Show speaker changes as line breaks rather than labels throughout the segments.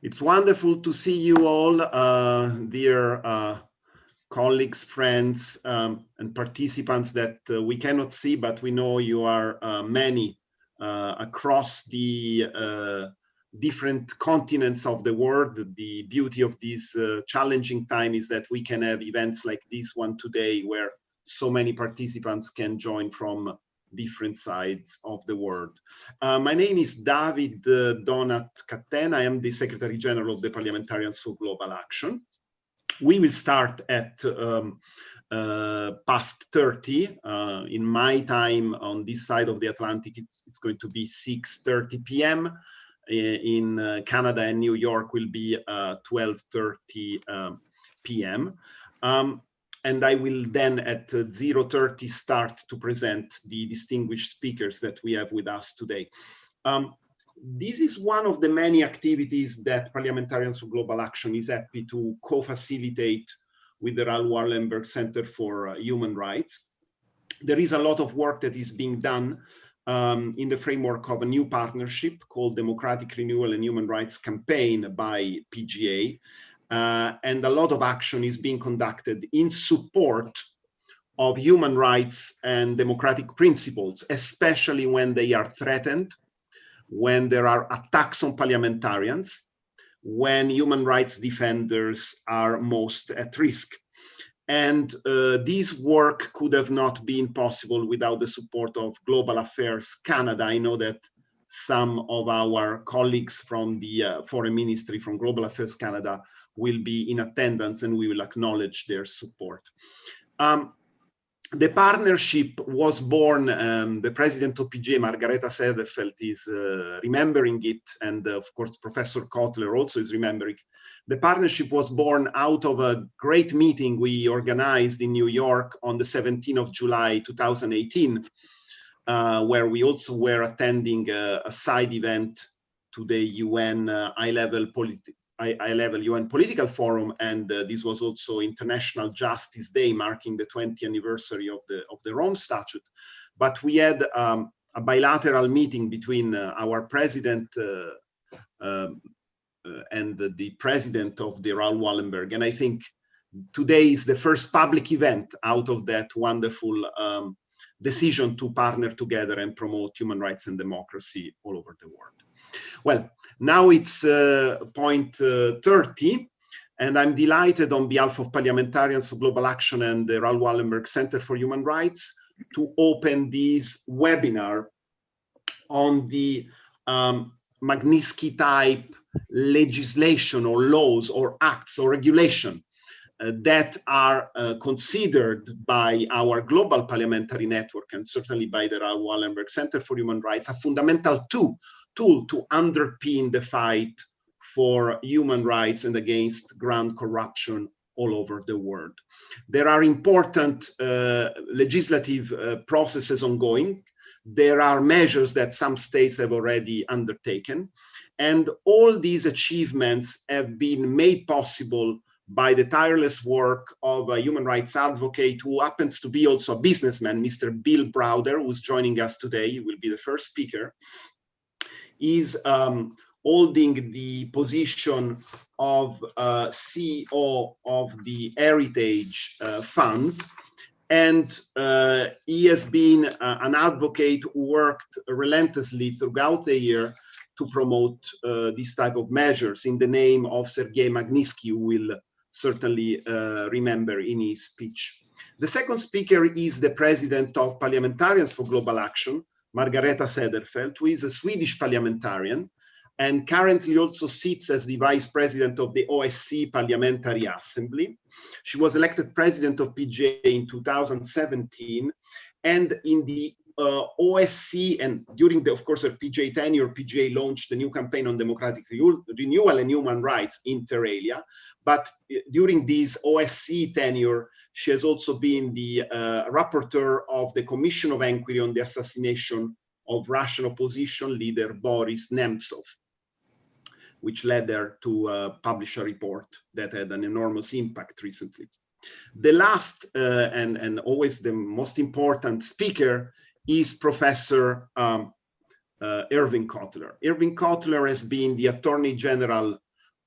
It's wonderful to see you all, dear colleagues, friends, and participants that we cannot see, but we know you are many across the different continents of the world. The beauty of this challenging time is that we can have events like this one today, where so many participants can join from different sides of the world. My name is David Donat Catena. I am the Secretary General of the Parliamentarians for Global Action. We will start at past 30. In my time on this side of the Atlantic, it's going to be 6:30 p.m. In Canada and New York will be 12:30 p.m. And I will then at 0:30 start to present the distinguished speakers that we have with us today. This is one of the many activities that Parliamentarians for Global Action is happy to co-facilitate with the Raoul Wallenberg Center for Human Rights. There is a lot of work that is being done in the framework of a new partnership called Democratic Renewal and Human Rights Campaign by PGA. And a lot of action is being conducted in support of human rights and democratic principles, especially when they are threatened, when there are attacks on parliamentarians, when human rights defenders are most at risk. And this work could have not been possible without the support of Global Affairs Canada. I know that some of our colleagues from the Foreign Ministry from Global Affairs Canada will be in attendance, and we will acknowledge their support. The partnership was born, the president of PGA, Margareta Cederfelt, is remembering it, and of course, Professor Kotler also is remembering it. The partnership was born out of a great meeting we organized in New York on the 17th of July, 2018, where we also were attending a side event to the UN high-level UN Political Forum, and this was also International Justice Day, marking the 20th anniversary of the Rome Statute. But we had a bilateral meeting between our president and the president of the Raoul Wallenberg, and I think today is the first public event out of that wonderful decision to partner together and promote human rights and democracy all over the world. Well, now it's point 30, and I'm delighted on behalf of Parliamentarians for Global Action and the Raoul Wallenberg Center for Human Rights to open this webinar on the Magnitsky-type legislation or laws or acts or regulation that are considered by our global parliamentary network and certainly by the Raoul Wallenberg Center for Human Rights a fundamental tool to underpin the fight for human rights and against grand corruption all over the world. There are important legislative processes ongoing. There are measures that some states have already undertaken, and all these achievements have been made possible by the tireless work of a human rights advocate who happens to be also a businessman, Mr. Bill Browder, who's joining us today. He will be the first speaker. Is holding the position of CEO of the Hermitage Fund, and he has been an advocate who worked relentlessly throughout the year to promote this type of measures in the name of Sergei Magnitsky, who will certainly remember in his speech. The second speaker is the president of Parliamentarians for Global Action, Margareta Cederfelt, who is a Swedish parliamentarian and currently also sits as the vice president of the OSCE Parliamentary Assembly. She was elected president of PGA in 2017, and in the OSCE and during the, of course, her PGA tenure, PGA launched the new campaign on democratic renewal and human rights, inter alia. But during this OSCE tenure, she has also been the rapporteur of the Commission of Inquiry on the assassination of Russian opposition leader Boris Nemtsov, which led her to publish a report that had an enormous impact recently. The last and always the most important speaker is Professor Irving Kotler. Irving Kotler has been the Attorney General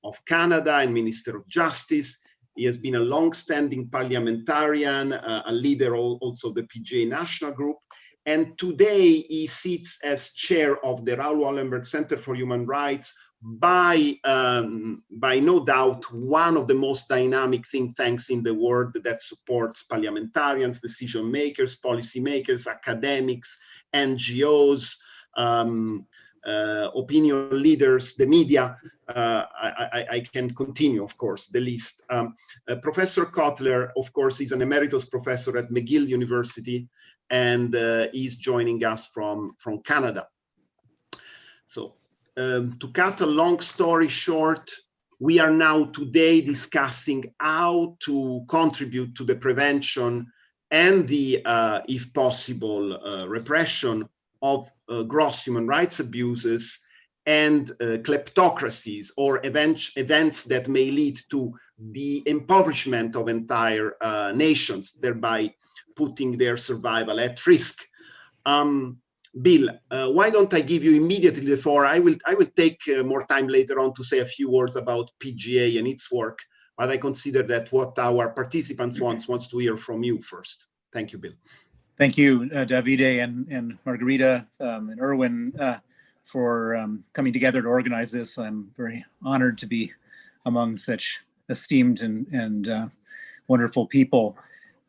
of Canada and Minister of Justice. He has been a long-standing parliamentarian, a leader also of the PGA National Group. And today he sits as chair of the Raoul Wallenberg Center for Human Rights, by no doubt one of the most dynamic think tanks in the world that supports parliamentarians, decision makers, policy makers, academics, NGOs, opinion leaders, the media. I can continue, of course, the list. Professor Kotler, of course, is an emeritus professor at McGill University, and is joining us from Canada. So to cut a long story short, we are now today discussing how to contribute to the prevention and the, if possible, repression of gross human rights abuses and kleptocracies, or events that may lead to the impoverishment of entire nations, thereby putting their survival at risk. Bill, why don't I give you immediately the floor? I will take more time later on to say a few words about PGA and its work, but I consider that what our participants wants to hear from you first. Thank you, Bill.
Thank you, Davide and Margarita and Erwin, for coming together to organize this. I'm very honored to be among such esteemed and wonderful people.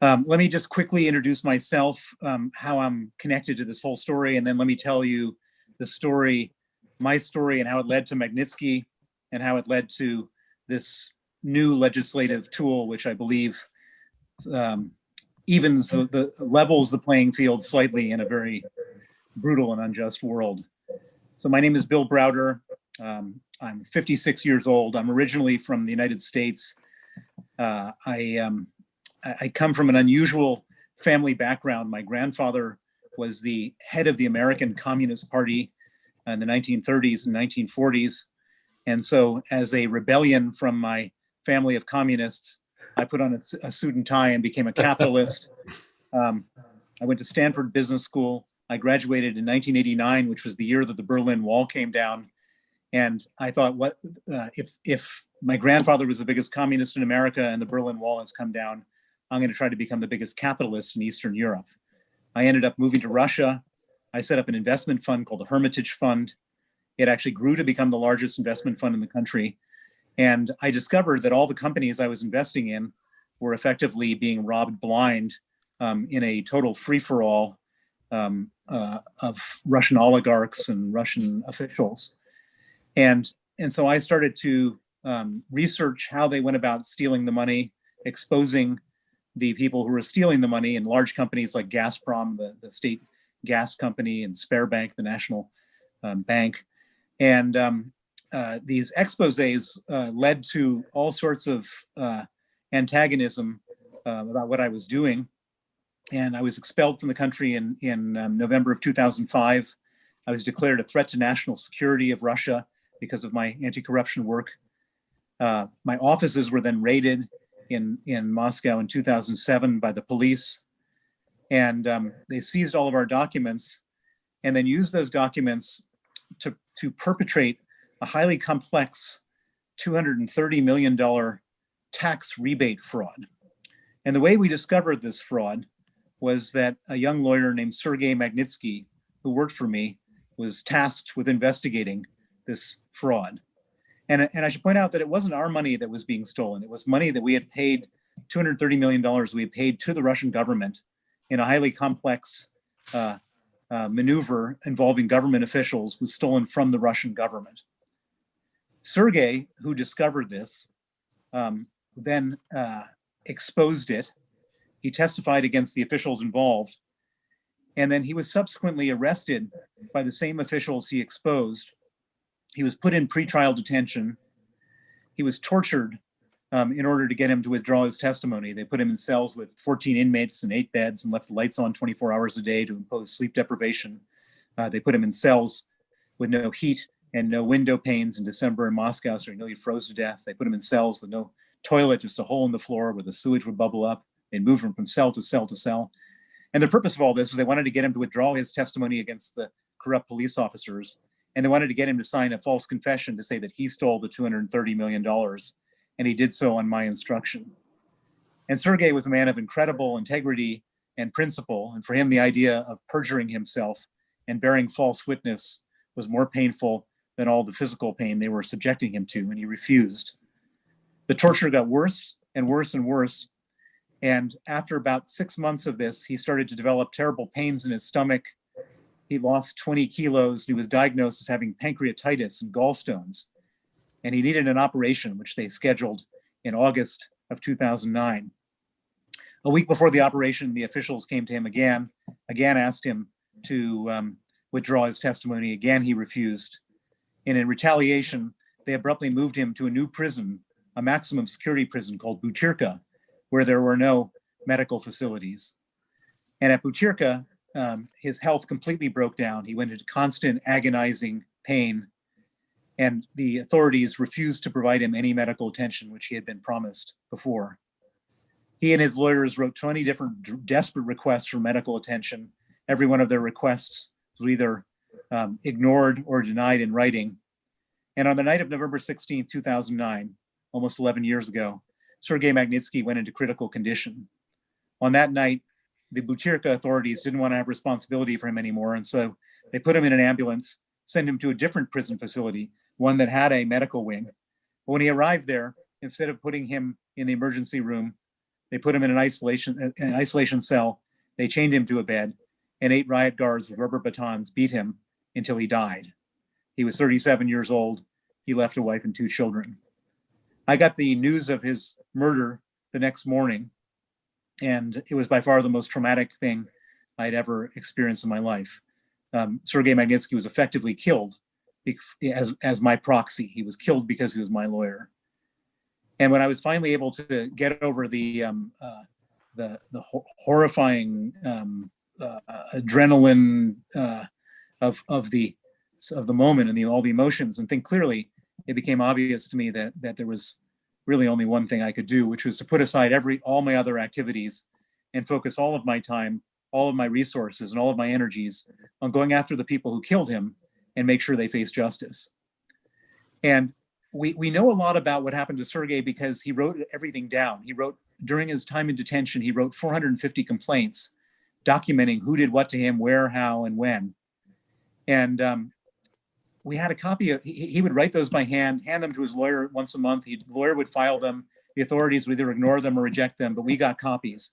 Let me just quickly introduce myself, how I'm connected to this whole story, and then let me tell you the story, my story, and how it led to Magnitsky, and how it led to this new legislative tool, which I believe evens the levels the playing field slightly in a very brutal and unjust world. So my name is Bill Browder. I'm 56 years old. I'm originally from the United States. I come from an unusual family background. My grandfather was the head of the American Communist Party in the 1930s and 1940s. And so as a rebellion from my family of communists, I put on a suit and tie and became a capitalist. I went to Stanford Business School. I graduated in 1989, which was the year that the Berlin Wall came down. And I thought, what if my grandfather was the biggest communist in America and the Berlin Wall has come down, I'm going to try to become the biggest capitalist in Eastern Europe. I ended up moving to Russia. I set up an investment fund called the Hermitage Fund. It actually grew to become the largest investment fund in the country. And I discovered that all the companies I was investing in were effectively being robbed blind in a total free-for-all of Russian oligarchs and Russian officials. And so I started to research how they went about stealing the money, exposing the people who were stealing the money in large companies like Gazprom, the state gas company, and Sberbank, the national bank. And these exposés led to all sorts of antagonism about what I was doing. And I was expelled from the country in November of 2005. I was declared a threat to national security of Russia because of my anti-corruption work. My offices were then raided in Moscow in 2007 by the police. And they seized all of our documents and then used those documents to perpetrate a highly complex $230 million tax rebate fraud. And the way we discovered this fraud was that a young lawyer named Sergei Magnitsky, who worked for me, was tasked with investigating this fraud. And I should point out that it wasn't our money that was being stolen. It was money that we had paid, $230 million we had paid to the Russian government in a highly complex maneuver involving government officials, was stolen from the Russian government. Sergei, who discovered this, then exposed it. He testified against the officials involved. And then he was subsequently arrested by the same officials he exposed. He was put in pretrial detention. He was tortured in order to get him to withdraw his testimony. They put him in cells with 14 inmates and 8 beds and left the lights on 24 hours a day to impose sleep deprivation. They put him in cells with no heat and no window panes in December in Moscow, so he nearly froze to death. They put him in cells with no toilet, just a hole in the floor where the sewage would bubble up. They'd move him from cell to cell to cell. And the purpose of all this is they wanted to get him to withdraw his testimony against the corrupt police officers and they wanted to get him to sign a false confession to say that he stole the $230 million, and he did so on my instruction. And Sergei was a man of incredible integrity and principle, and for him, the idea of perjuring himself and bearing false witness was more painful than all the physical pain they were subjecting him to, and he refused. The torture got worse and worse and worse, and after about 6 months of this, he started to develop terrible pains in his stomach. He lost 20 kilos. He was diagnosed as having pancreatitis and gallstones, and he needed an operation, which they scheduled in August of 2009. A week before the operation, the officials came to him again asked him to withdraw his testimony. Again, he refused. And in retaliation, they abruptly moved him to a new prison, a maximum security prison called Butyrka, where there were no medical facilities. And at Butyrka, his health completely broke down. He went into constant agonizing pain, and the authorities refused to provide him any medical attention, which he had been promised before. He and his lawyers wrote 20 different desperate requests for medical attention. Every one of their requests was either ignored or denied in writing. And on the night of November 16, 2009, almost 11 years ago, Sergei Magnitsky went into critical condition. On that night, the Butyrka authorities didn't want to have responsibility for him anymore, and so they put him in an ambulance, sent him to a different prison facility, one that had a medical wing. But when he arrived there, instead of putting him in the emergency room, they put him in an isolation cell. They chained him to a bed, and 8 riot guards with rubber batons beat him until he died. He was 37 years old. He left a wife and 2 children. I got the news of his murder the next morning, and it was by far the most traumatic thing I'd ever experienced in my life. Sergei Magnitsky was effectively killed as my proxy. He was killed because he was my lawyer. And when I was finally able to get over the horrifying adrenaline of the moment and all the emotions and think clearly, it became obvious to me that there was really only one thing I could do, which was to put aside all my other activities and focus all of my time, all of my resources, and all of my energies on going after the people who killed him and make sure they face justice. And we know a lot about what happened to Sergei because he wrote everything down. He wrote, during his time in detention, he wrote 450 complaints documenting who did what to him, where, how, and when. And we had a copy of, he would write those by hand them to his lawyer once a month. The lawyer would file them. The authorities would either ignore them or reject them, but we got copies.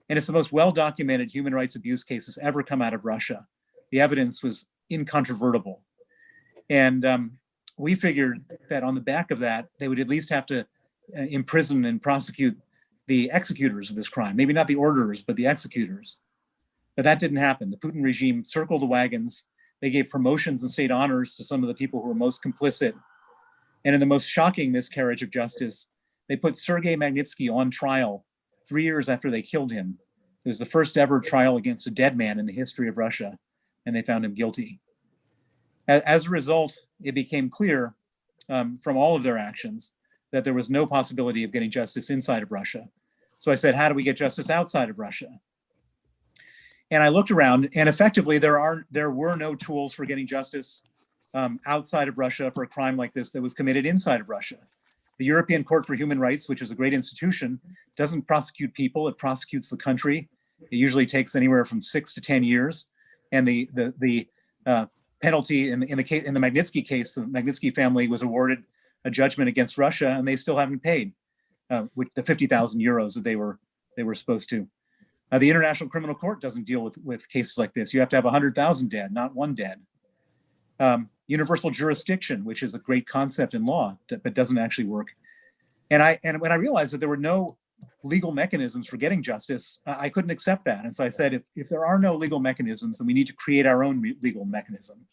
And it's the most well-documented human rights abuse cases ever come out of Russia. The evidence was incontrovertible. And we figured that on the back of that, they would at least have to imprison and prosecute the executors of this crime. Maybe not the orderers, but the executors. But that didn't happen. The Putin regime circled the wagons. They gave promotions and state honors to some of the people who were most complicit. And in the most shocking miscarriage of justice, they put Sergei Magnitsky on trial 3 years after they killed him. It was the first ever trial against a dead man in the history of Russia, and they found him guilty. As a result, it became clear from all of their actions that there was no possibility of getting justice inside of Russia. So I said, how do we get justice outside of Russia? And I looked around, and effectively, there were no tools for getting justice outside of Russia for a crime like this that was committed inside of Russia. The European Court for Human Rights, which is a great institution, doesn't prosecute people; it prosecutes the country. It usually takes anywhere from 6 to 10 years, and the penalty in the Magnitsky case, the Magnitsky family was awarded a judgment against Russia, and they still haven't paid with the 50,000 euros that they were supposed to. The International Criminal Court doesn't deal with cases like this. You have to have 100,000 dead, not one dead. Universal jurisdiction, which is a great concept in law, but doesn't actually work. And when I realized that there were no legal mechanisms for getting justice, I couldn't accept that. And so I said, if there are no legal mechanisms, then we need to create our own legal mechanism.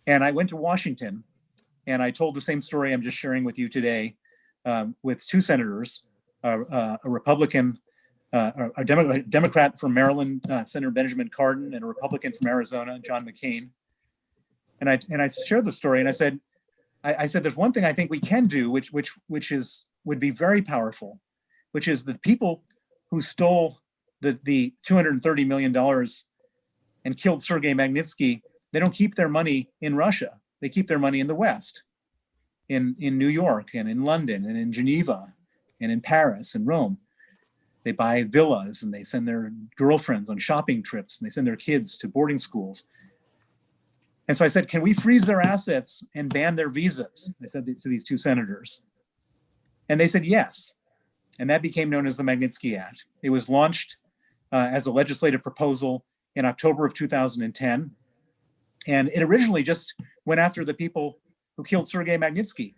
And I went to Washington, and I told the same story I'm just sharing with you today with 2 senators, a Republican, a Democrat from Maryland, Senator Benjamin Cardin, and a Republican from Arizona, John McCain. And I shared the story, and I said, there's one thing I think we can do, which would be very powerful, which is the people who stole the $230 million and killed Sergei Magnitsky they don't keep their money in Russia. They keep their money in the West, in New York and in London and in Geneva and in Paris and Rome. They buy villas and they send their girlfriends on shopping trips and they send their kids to boarding schools. And so I said, can we freeze their assets and ban their visas? I said to these two senators. And they said yes. And that became known as the Magnitsky Act. It was launched as a legislative proposal in October of 2010. And it originally just went after the people who killed Sergei Magnitsky.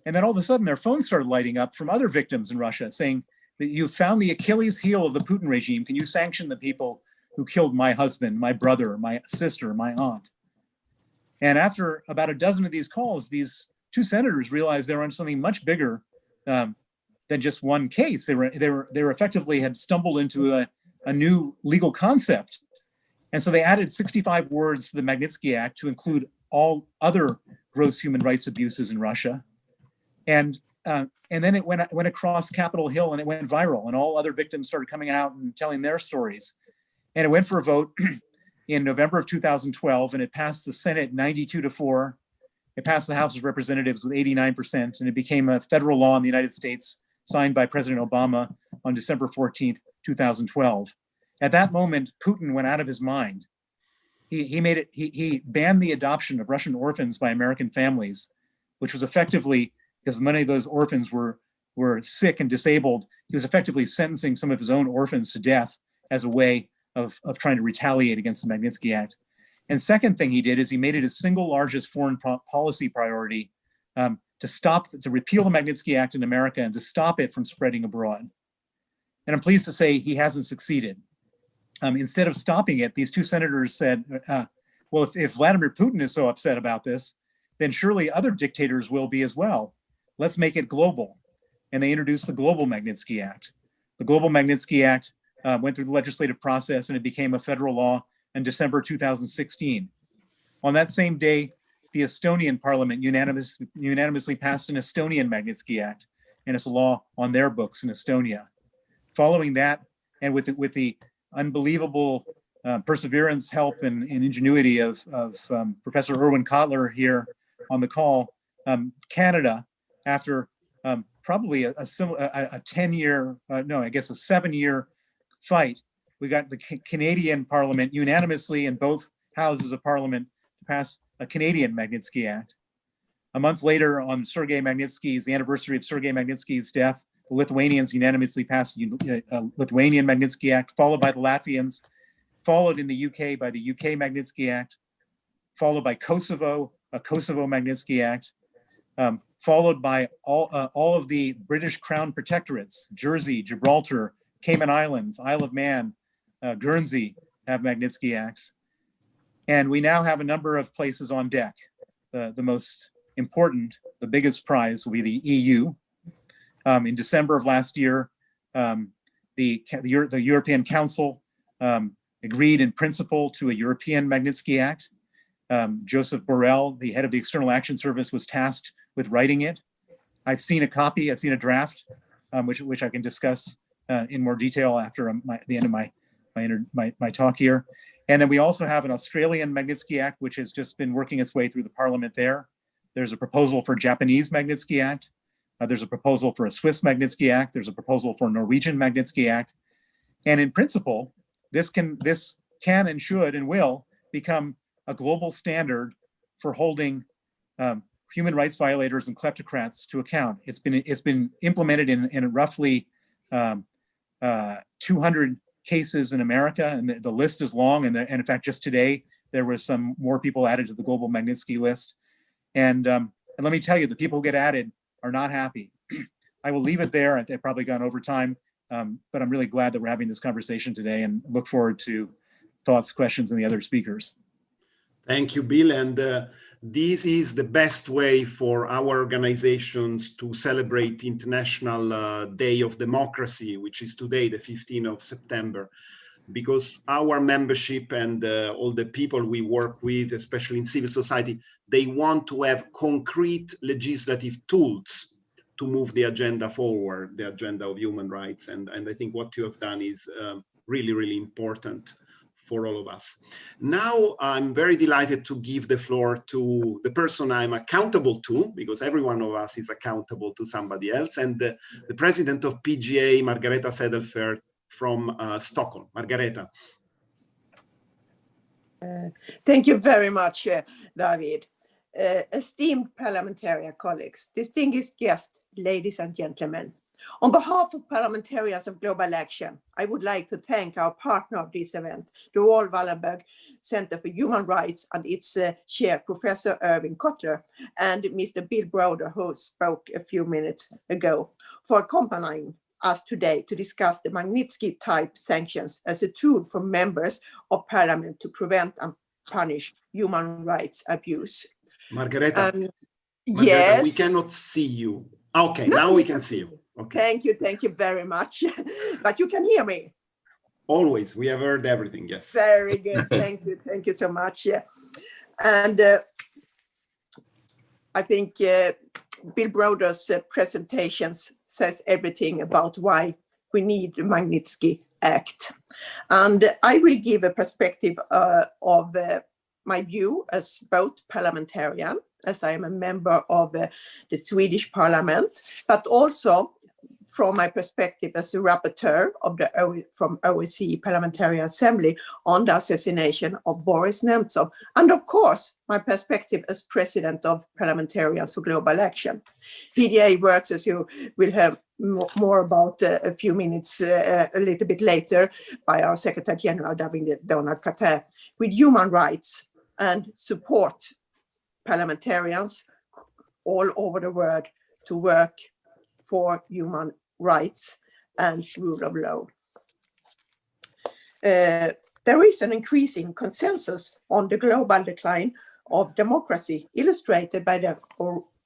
And then all of a sudden their phones started lighting up from other victims in Russia saying that you found the Achilles heel of the Putin regime. Can you sanction the people who killed my husband, my brother, my sister, my aunt? And after about a dozen of these calls, these two senators realized they were on something much bigger than just one case. They were effectively had stumbled into a new legal concept. And so they added 65 words to the Magnitsky Act to include all other gross human rights abuses in Russia. And then it went across Capitol Hill and it went viral, and all other victims started coming out and telling their stories. And it went for a vote in November of 2012, and it passed the Senate 92-4. It passed the House of Representatives with 89%, and it became a federal law in the United States, signed by President Obama on December 14th, 2012. At that moment, Putin went out of his mind. He banned the adoption of Russian orphans by American families, which was effectively, because many of those orphans were sick and disabled, he was effectively sentencing some of his own orphans to death as a way of trying to retaliate against the Magnitsky Act. And second thing he did is he made it his single largest foreign policy priority to repeal the Magnitsky Act in America and to stop it from spreading abroad. And I'm pleased to say he hasn't succeeded. Instead of stopping it, these two senators said, well, if Vladimir Putin is so upset about this, then surely other dictators will be as well. Let's make it global. And they introduced the Global Magnitsky Act. The Global Magnitsky Act went through the legislative process and it became a federal law in December 2016. On that same day, the Estonian parliament unanimously passed an Estonian Magnitsky Act, and it's a law on their books in Estonia. Following that, and with the unbelievable perseverance, help, and ingenuity of Professor Erwin Kotler here on the call, Canada, after probably a 7-year fight, we got the Canadian Parliament unanimously in both houses of Parliament to pass a Canadian Magnitsky Act. A month later, on the anniversary of Sergei Magnitsky's death, the Lithuanians unanimously passed the Lithuanian Magnitsky Act, followed by the Latvians, followed in the UK by the UK Magnitsky Act, followed by Kosovo, a Kosovo Magnitsky Act, followed by all of the British Crown protectorates, Jersey, Gibraltar, Cayman Islands, Isle of Man, Guernsey have Magnitsky Acts. And we now have a number of places on deck. The most important, the biggest prize will be the EU. In December of last year, the European Council agreed in principle to a European Magnitsky Act. Joseph Borrell, the head of the External Action Service, was tasked with writing it. I've seen a copy, I've seen a draft, which I can discuss in more detail after the end of my talk here. And then we also have an Australian Magnitsky Act, which has just been working its way through the parliament there. There's a proposal for Japanese Magnitsky Act. There's a proposal for a Swiss Magnitsky Act. There's a proposal for a Norwegian Magnitsky Act. And in principle, this can and should and will become a global standard for holding human rights violators and kleptocrats to account. It's been implemented in roughly 200 cases in America, and the list is long. And in fact, just today there was some more people added to the global Magnitsky list. And let me tell you, the people who get added are not happy. I will leave it there. They've probably gone over time, but I'm really glad that we're having this conversation today, and look forward to thoughts, questions, and the other speakers.
Thank you, Bill. And this is the best way for our organizations to celebrate International Day of Democracy, which is today, the 15th of September, because our membership and all the people we work with, especially in civil society, they want to have concrete legislative tools to move the agenda forward, the agenda of human rights. And I think what you have done is really, really important for all of us. Now, I'm very delighted to give the floor to the person I'm accountable to, because every one of us is accountable to somebody else, and the president of PGA, Margareta Sedelfert from Stockholm. Margareta.
Thank you very much, David. Esteemed parliamentarian colleagues, distinguished guests, ladies and gentlemen. On behalf of Parliamentarians of Global Action, I would like to thank our partner of this event, the Raoul Wallenberg Center for Human Rights and its chair, Professor Irving Kotler, and Mr. Bill Browder, who spoke a few minutes ago, for accompanying us today to discuss the Magnitsky-Type Sanctions as a tool for members of Parliament to prevent and punish human rights abuse.
Margareta,
yes.
We cannot see you. Okay,
no,
now we can see you. Okay.
Thank you very much. But you can hear me.
Always, we have heard everything, yes.
Very good, thank you so much. Yeah. And I think Bill Browder's presentations says everything about why we need the Magnitsky Act. And I will give a perspective of my view as both parliamentarian, as I am a member of the Swedish Parliament, but also from my perspective as a rapporteur of from OSCE Parliamentary Assembly on the assassination of Boris Nemtsov, and of course my perspective as president of Parliamentarians for Global Action. PDA works, as you will have more about a few minutes a little bit later, by our Secretary General David Donald Carter, with human rights and support parliamentarians all over the world to work for human rights and rule of law. There is an increasing consensus on the global decline of democracy, illustrated by the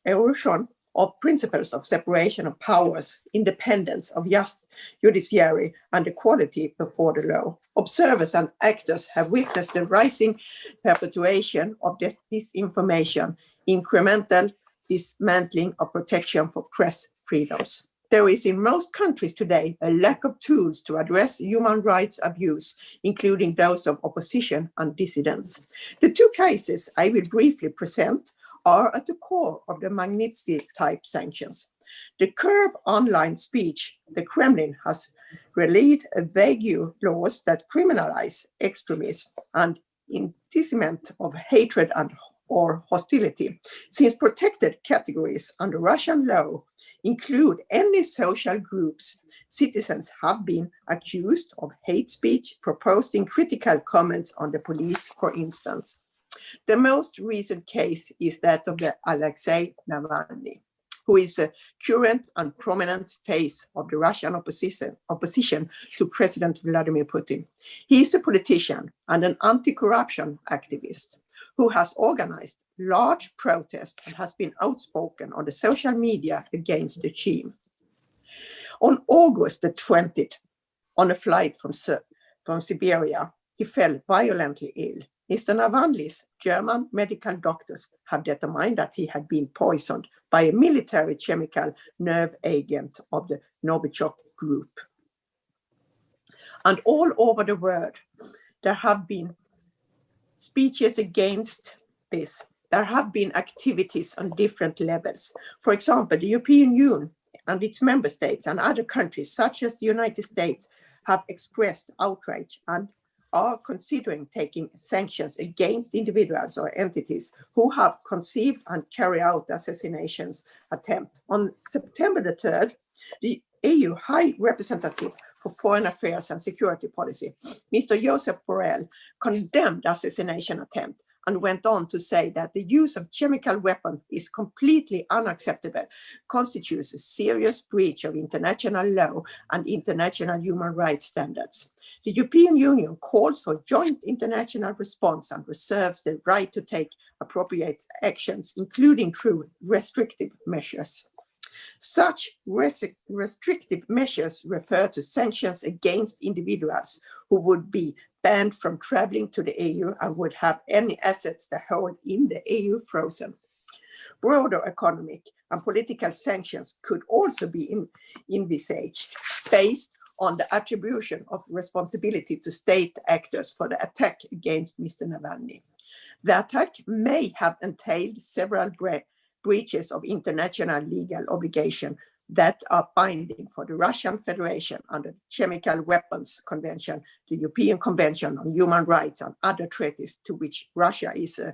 erosion of principles of separation of powers, independence of judiciary, and equality before the law. Observers and actors have witnessed the rising perpetuation of disinformation, incremental dismantling of protection for press freedoms. There is in most countries today a lack of tools to address human rights abuse, including those of opposition and dissidents. The two cases I will briefly present are at the core of the Magnitsky-Type Sanctions. To curb online speech, the Kremlin has released vague laws that criminalize extremism and incitement of hatred or hostility, since protected categories under Russian law include any social groups. Citizens have been accused of hate speech for posting critical comments on the police, for instance. The most recent case is that of the Alexei Navalny, who is a current and prominent face of the Russian opposition to President Vladimir Putin. He is a politician and an anti-corruption activist who has organized large protests and has been outspoken on the social media against the regime. On August the 20th, on a flight from Siberia, he fell violently ill. Mr. Navalny's German medical doctors have determined that he had been poisoned by a military chemical nerve agent of the Novichok group. And all over the world, there have been speeches against this. There have been activities on different levels. For example, the European Union and its member states and other countries, such as the United States, have expressed outrage and are considering taking sanctions against individuals or entities who have conceived and carried out the assassinations attempt. On September the 3rd, the EU High Representative for Foreign Affairs and Security Policy, Mr. Josep Borrell, condemned the assassination attempt and went on to say that the use of chemical weapon is completely unacceptable, constitutes a serious breach of international law and international human rights standards. The European Union calls for joint international response and reserves the right to take appropriate actions, including through restrictive measures. Such restrictive measures refer to sanctions against individuals who would be banned from traveling to the EU and would have any assets they hold in the EU frozen. Broader economic and political sanctions could also be envisaged based on the attribution of responsibility to state actors for the attack against Mr. Navalny. The attack may have entailed several breaches of international legal obligation that are binding for the Russian Federation under the Chemical Weapons Convention, the European Convention on Human Rights, and other treaties to which Russia is a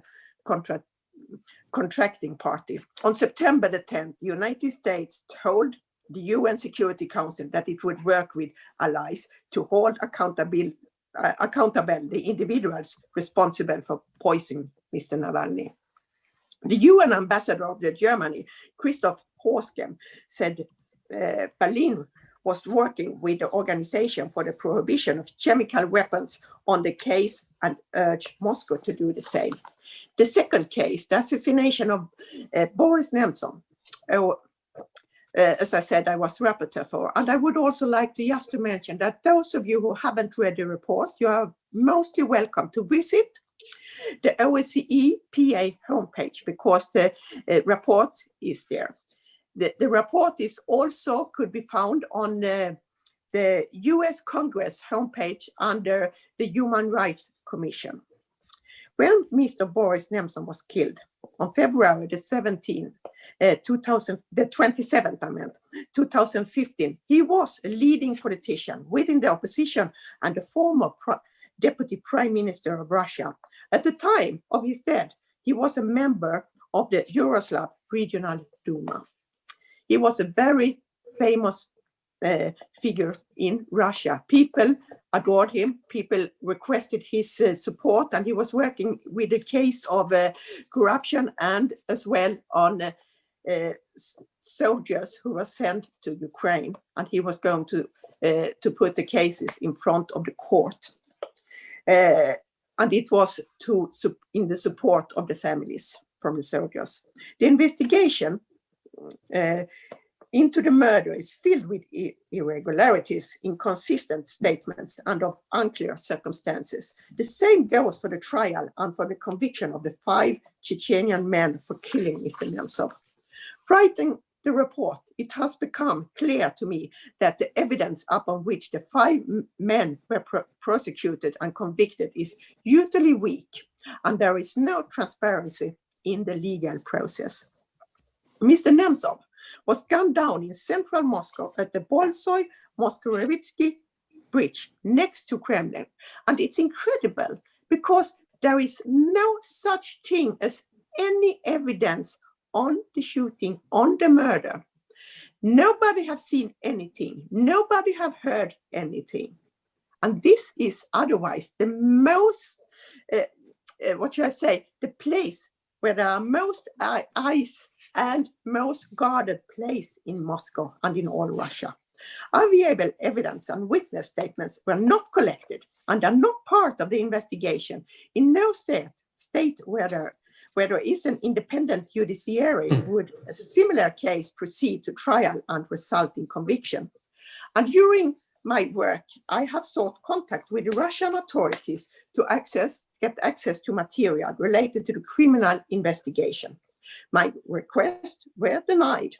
contracting party. On September the 10th, the United States told the UN Security Council that it would work with allies to hold accountable the individuals responsible for poisoning Mr. Navalny. The UN ambassador of Germany, Christoph Horskem, said Berlin was working with the Organization for the Prohibition of Chemical Weapons on the case and urged Moscow to do the same. The second case, the assassination of Boris Nemtsov, as I said, I was rapporteur for. And I would also like to just to mention that those of you who haven't read the report, you are mostly welcome to visit the OSCE PA homepage, because the report is there. The report is also could be found on the US Congress homepage under the Human Rights Commission. When Mr. Boris Nemtsov was killed on February the 27th, 2015, he was a leading politician within the opposition and the former Deputy Prime Minister of Russia. At the time of his death, he was a member of the Yaroslav Regional Duma. He was a very famous figure in Russia. People adored him, people requested his support, and he was working with the case of corruption and as well on soldiers who were sent to Ukraine, and he was going to put the cases in front of the court. And it was in the support of the families from the soldiers. The investigation into the murder is filled with irregularities, inconsistent statements, and of unclear circumstances. The same goes for the trial and for the conviction of the 5 Chechenian men for killing Mr. Nemtsov. Writing the report, it has become clear to me that the evidence upon which the 5 men were prosecuted and convicted is utterly weak, and there is no transparency in the legal process. Mr. Nemtsov was gunned down in central Moscow at the Bolshoi-Moskovitsky Bridge next to Kremlin. And it's incredible because there is no such thing as any evidence on the shooting, on the murder. Nobody has seen anything. Nobody have heard anything. And this is otherwise the most, the place where there are most eyes and most guarded place in Moscow and in all Russia. Available evidence and witness statements were not collected and are not part of the investigation. In no state where there is an independent judiciary would a similar case proceed to trial and result in conviction. And during my work, I have sought contact with the Russian authorities to get access to material related to the criminal investigation. My requests were denied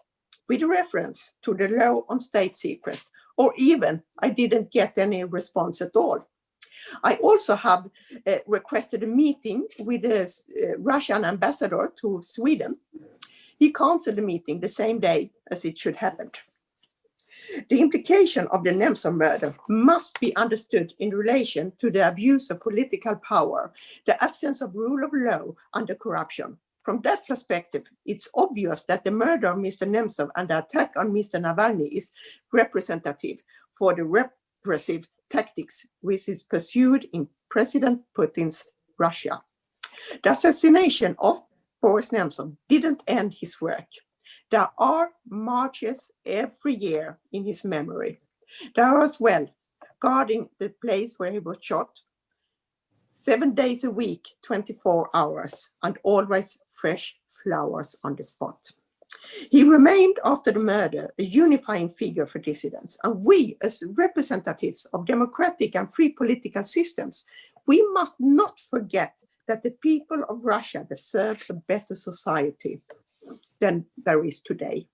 with reference to the law on state secret, or even I didn't get any response at all. I also have requested a meeting with the Russian ambassador to Sweden. He canceled the meeting the same day as it should happen. The implication of the Nemtsov murder must be understood in relation to the abuse of political power, the absence of rule of law, and the corruption. From that perspective, it's obvious that the murder of Mr. Nemtsov and the attack on Mr. Navalny is representative for the repressive tactics which is pursued in President Putin's Russia. The assassination of Boris Nemtsov didn't end his work. There are marches every year in his memory. There are as well guarding the place where he was shot 7 days a week, 24 hours, and always fresh flowers on the spot. He remained after the murder a unifying figure for dissidents, and we as representatives of democratic and free political systems, we must not forget that the people of Russia deserve a better society than there is today.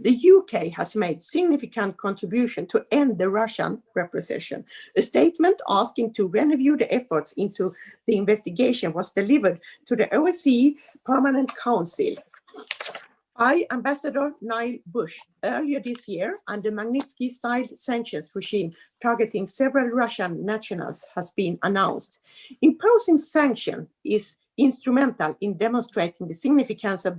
The UK has made significant contribution to end the Russian repression. A statement asking to renew the efforts into the investigation was delivered to the OSCE Permanent Council by Ambassador Niall Bush earlier this year, and the Magnitsky-Type Sanctions regime targeting several Russian nationals has been announced. Imposing sanctions is instrumental in demonstrating the significance of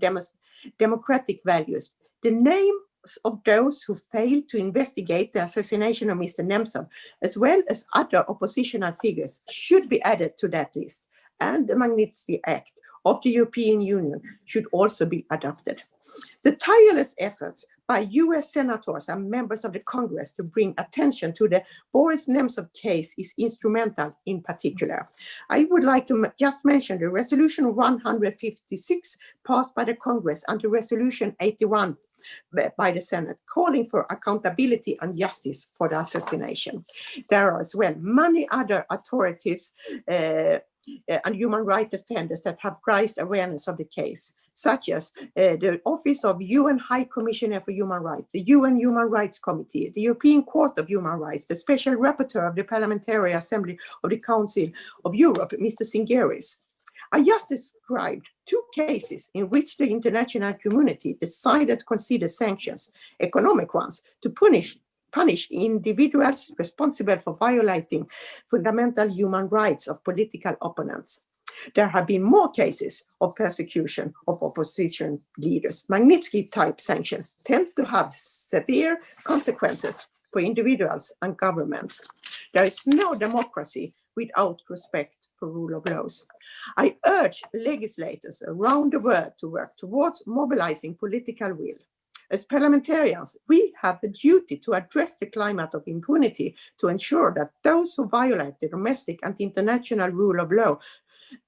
democratic values. The names of those who failed to investigate the assassination of Mr. Nemtsov, as well as other oppositional figures, should be added to that list, and the Magnitsky Act of the European Union should also be adopted. The tireless efforts by US senators and members of the Congress to bring attention to the Boris Nemtsov case is instrumental in particular. I would like to just mention the Resolution 156 passed by the Congress and the Resolution 81 by the Senate, calling for accountability and justice for the assassination. There are as well many other authorities and human rights defenders that have raised awareness of the case, such as the Office of UN High Commissioner for Human Rights, the UN Human Rights Committee, the European Court of Human Rights, the Special Rapporteur of the Parliamentary Assembly of the Council of Europe, Mr. Singeris. I just described two cases in which the international community decided to consider sanctions, economic ones, to punish individuals responsible for violating fundamental human rights of political opponents. There have been more cases of persecution of opposition leaders. Magnitsky-type sanctions tend to have severe consequences for individuals and governments. There is no democracy without respect for rule of laws. I urge legislators around the world to work towards mobilizing political will. As parliamentarians, we have the duty to address the climate of impunity to ensure that those who violate the domestic and international rule of law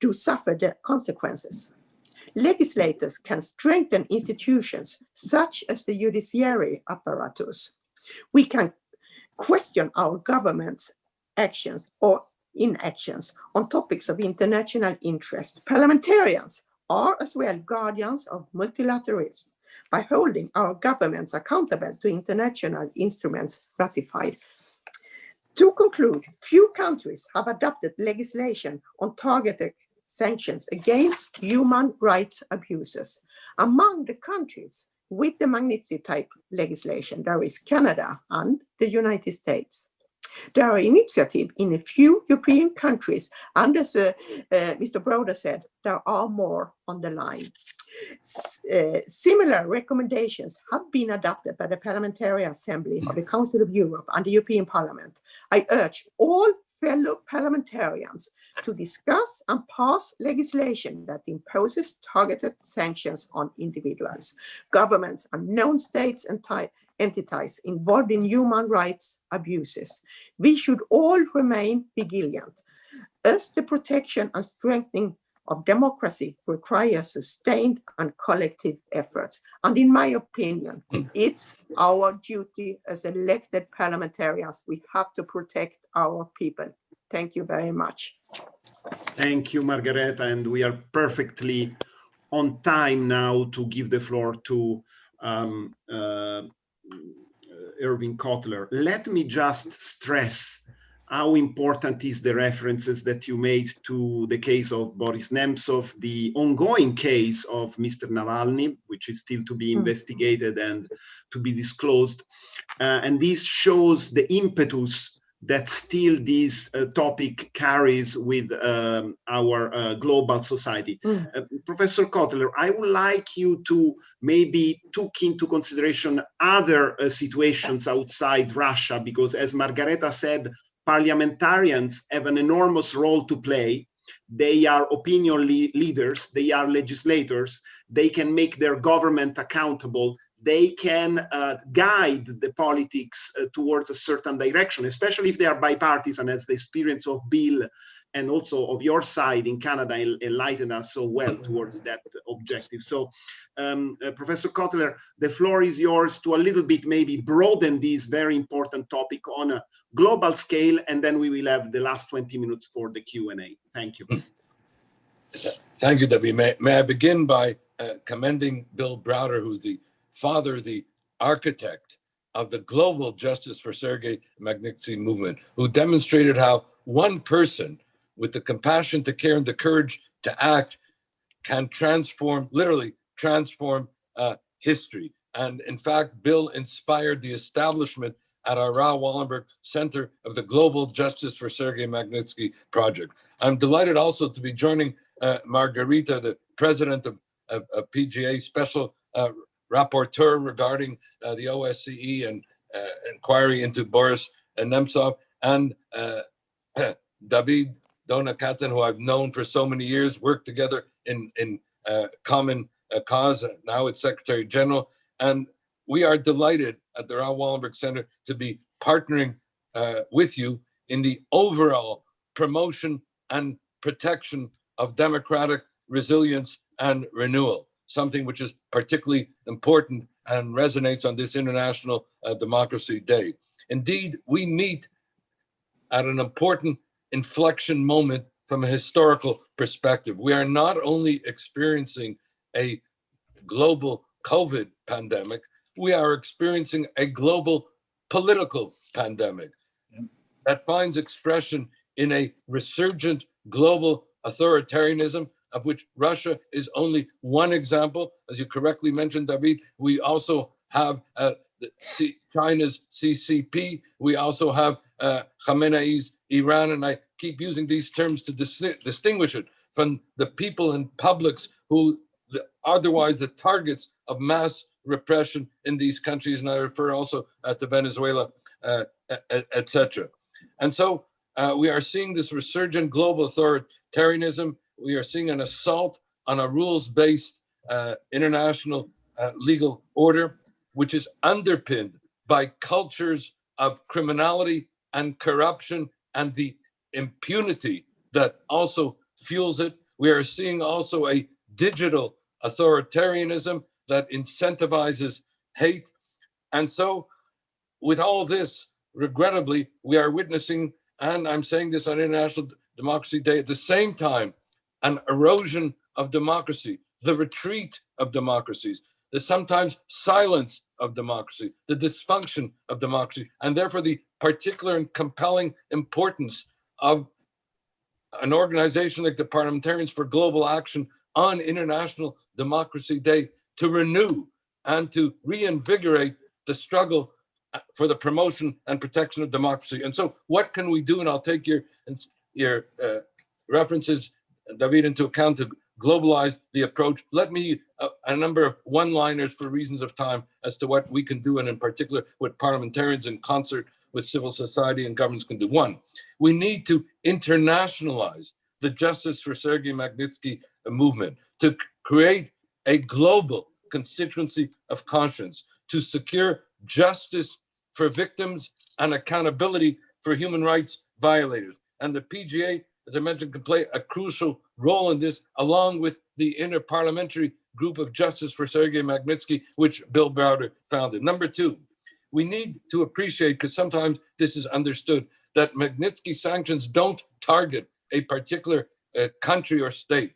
do suffer the consequences. Legislators can strengthen institutions such as the judiciary apparatus. We can question our government's actions or inactions on topics of international interest. Parliamentarians are as well guardians of multilateralism by holding our governments accountable to international instruments ratified. To conclude, few countries have adopted legislation on targeted sanctions against human rights abuses. Among the countries with the Magnitsky-type legislation, there is Canada and the United States. There are initiatives in a few European countries, and as Mr. Browder said, there are more on the line. Similar recommendations have been adopted by the Parliamentary Assembly of the Council of Europe and the European Parliament. I urge all fellow parliamentarians to discuss and pass legislation that imposes targeted sanctions on individuals, governments, and non-states and entities involved in human rights abuses. We should all remain vigilant, as the protection and strengthening of democracy requires sustained and collective efforts. And in my opinion, it's our duty as elected parliamentarians. We have to protect our people. Thank you very much.
Thank you, Margareta. And we are perfectly on time now to give the floor to Erwin Kotler. Let me just stress how important is the references that you made to the case of Boris Nemtsov, the ongoing case of Mr. Navalny, which is still to be investigated and to be disclosed. And this shows the impetus that still this topic carries with our global society. Professor Kotler, I would like you to maybe take into consideration other situations outside Russia, because as Margareta said, parliamentarians have an enormous role to play. They are opinion leaders, they are legislators, they can make their government accountable, they can guide the politics towards a certain direction, especially if they are bipartisan, as the experience of Bill and also of your side in Canada enlightened us so well towards that objective. So, Professor Kotler, the floor is yours to a little bit maybe broaden this very important topic on a global scale, and then we will have the last 20 minutes for the Q&A. Thank you.
Thank you, David. May I begin by commending Bill Browder, who's the father of the architect of the global Justice for Sergei Magnitsky movement, who demonstrated how one person with the compassion to care and the courage to act can transform, literally transform history. And in fact, Bill inspired the establishment at our Raoul Wallenberg Center of the Global Justice for Sergei Magnitsky project. I'm delighted also to be joining Margarita, the president of PGA, special rapporteur regarding the OSCE and inquiry into Boris Nemtsov, and David Donakatan, who I've known for so many years, worked together in common cause. Now it's Secretary General. And we are delighted at the Raoul Wallenberg Center to be partnering with you in the overall promotion and protection of democratic resilience and renewal, something which is particularly important and resonates on this International Democracy Day. Indeed, we meet at an important inflection moment from a historical perspective. We are not only experiencing a global COVID pandemic, we are experiencing a global political pandemic that finds expression in a resurgent global authoritarianism, of which Russia is only one example. As you correctly mentioned, David, we also have China's CCP. We also have Khamenei's Iran, and I keep using these terms to distinguish it from the people and publics who otherwise the targets of mass repression in these countries, and I refer also to Venezuela, etc. And so we are seeing this resurgent global authoritarianism. We are seeing an assault on a rules-based international legal order, which is underpinned by cultures of criminality and corruption and the impunity that also fuels it. We are seeing also a digital authoritarianism that incentivizes hate. And so with all this, regrettably, we are witnessing, and I'm saying this on International Democracy Day, at the same time, an erosion of democracy, the retreat of democracies, the sometimes silence of democracy, the dysfunction of democracy, and therefore the particular and compelling importance of an organization like the Parliamentarians for Global Action on International Democracy Day to renew and to reinvigorate the struggle for the promotion and protection of democracy. And so what can we do? And I'll take your references, David, into account to globalize the approach. Let me a number of one-liners for reasons of time as to what we can do, and in particular what parliamentarians in concert with civil society and governments can do. One, we need to internationalize the Justice for Sergei Magnitsky movement, to create a global constituency of conscience, to secure justice for victims and accountability for human rights violators. And the PGA, as I mentioned, can play a crucial role in this, along with the Inter-Parliamentary Group of Justice for Sergei Magnitsky, which Bill Browder founded. Number two, we need to appreciate, because sometimes this is understood, that Magnitsky sanctions don't target a particular country or state,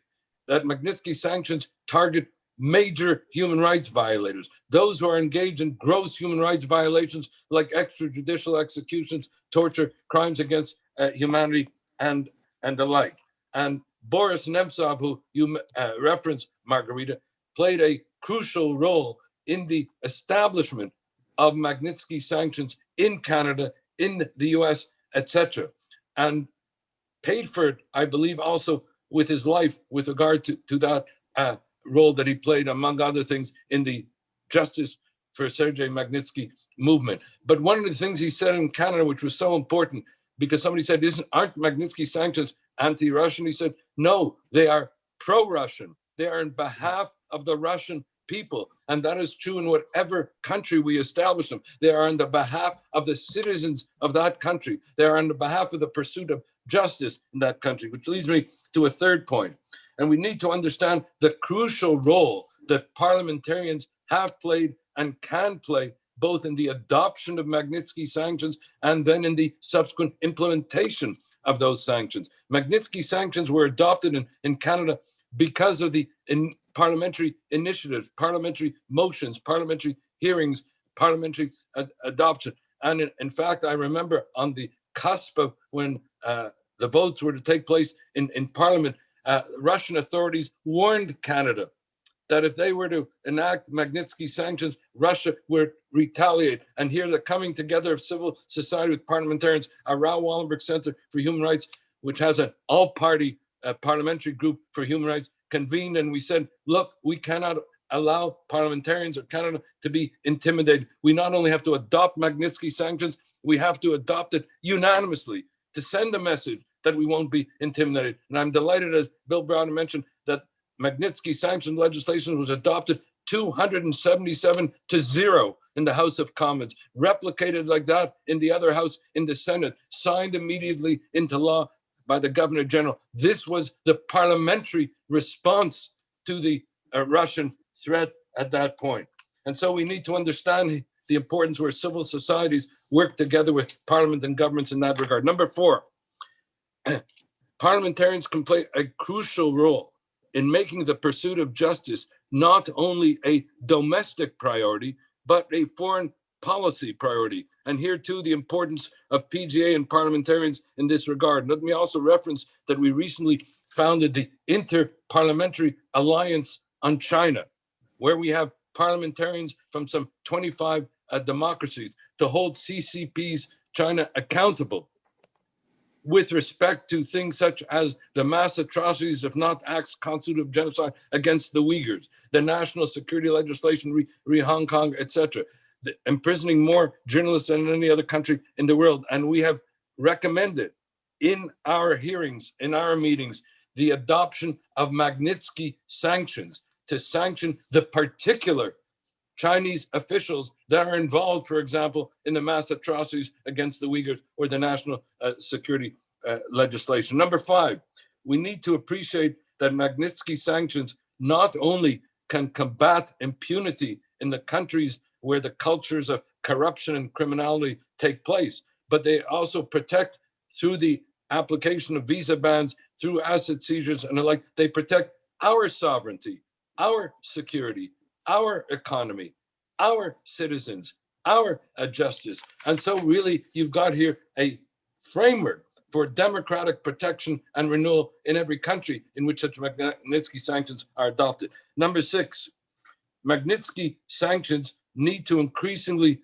that Magnitsky sanctions target major human rights violators, those who are engaged in gross human rights violations like extrajudicial executions, torture, crimes against humanity, and the like. And Boris Nemtsov, who you referenced, Margarita, played a crucial role in the establishment of Magnitsky sanctions in Canada, in the US, etc. And paid for it, I believe, also with his life with regard to that role that he played, among other things, in the Justice for Sergei Magnitsky movement. But one of the things he said in Canada, which was so important, because somebody said, aren't Magnitsky sanctions anti-Russian? He said, no, they are pro-Russian. They are in behalf of the Russian people. And that is true in whatever country we establish them. They are on the behalf of the citizens of that country. They are on the behalf of the pursuit of justice in that country, which leads me to a third point. And we need to understand the crucial role that parliamentarians have played and can play, both in the adoption of Magnitsky sanctions and then in the subsequent implementation of those sanctions. Magnitsky sanctions were adopted in Canada because of the parliamentary initiatives, parliamentary motions, parliamentary hearings parliamentary adoption. And in fact, I remember on the cusp of when the votes were to take place in Parliament, Russian authorities warned Canada that if they were to enact Magnitsky sanctions, Russia would retaliate. And here the coming together of civil society with parliamentarians, our Raoul Wallenberg Center for Human Rights, which has an all-party parliamentary group for human rights, convened, and we said, look, we cannot allow parliamentarians of Canada to be intimidated. We not only have to adopt Magnitsky sanctions, we have to adopt it unanimously to send a message that we won't be intimidated. And I'm delighted, as Bill Browder mentioned, that Magnitsky sanction legislation was adopted 277-0 in the House of Commons, replicated like that in the other house in the Senate, signed immediately into law by the Governor General. This was the parliamentary response to the Russian threat at that point. And so we need to understand the importance where civil societies work together with parliament and governments in that regard. Number 4, parliamentarians can play a crucial role in making the pursuit of justice not only a domestic priority, but a foreign policy priority. And here too, the importance of PGA and parliamentarians in this regard. Let me also reference that we recently founded the Inter-Parliamentary Alliance on China, where we have parliamentarians from some 25 democracies to hold CCP's China accountable with respect to things such as the mass atrocities, if not acts constitutive genocide against the Uyghurs, the national security legislation re Hong Kong, etc., imprisoning more journalists than any other country in the world. And we have recommended in our hearings, in our meetings, the adoption of Magnitsky sanctions to sanction the particular Chinese officials that are involved, for example, in the mass atrocities against the Uyghurs or the national security legislation. Number 5, we need to appreciate that Magnitsky sanctions not only can combat impunity in the countries where the cultures of corruption and criminality take place, but they also protect, through the application of visa bans, through asset seizures and the like, they protect our sovereignty, our security, our economy, our citizens, our justice. And so really, you've got here a framework for democratic protection and renewal in every country in which such Magnitsky sanctions are adopted. Number 6, Magnitsky sanctions need to increasingly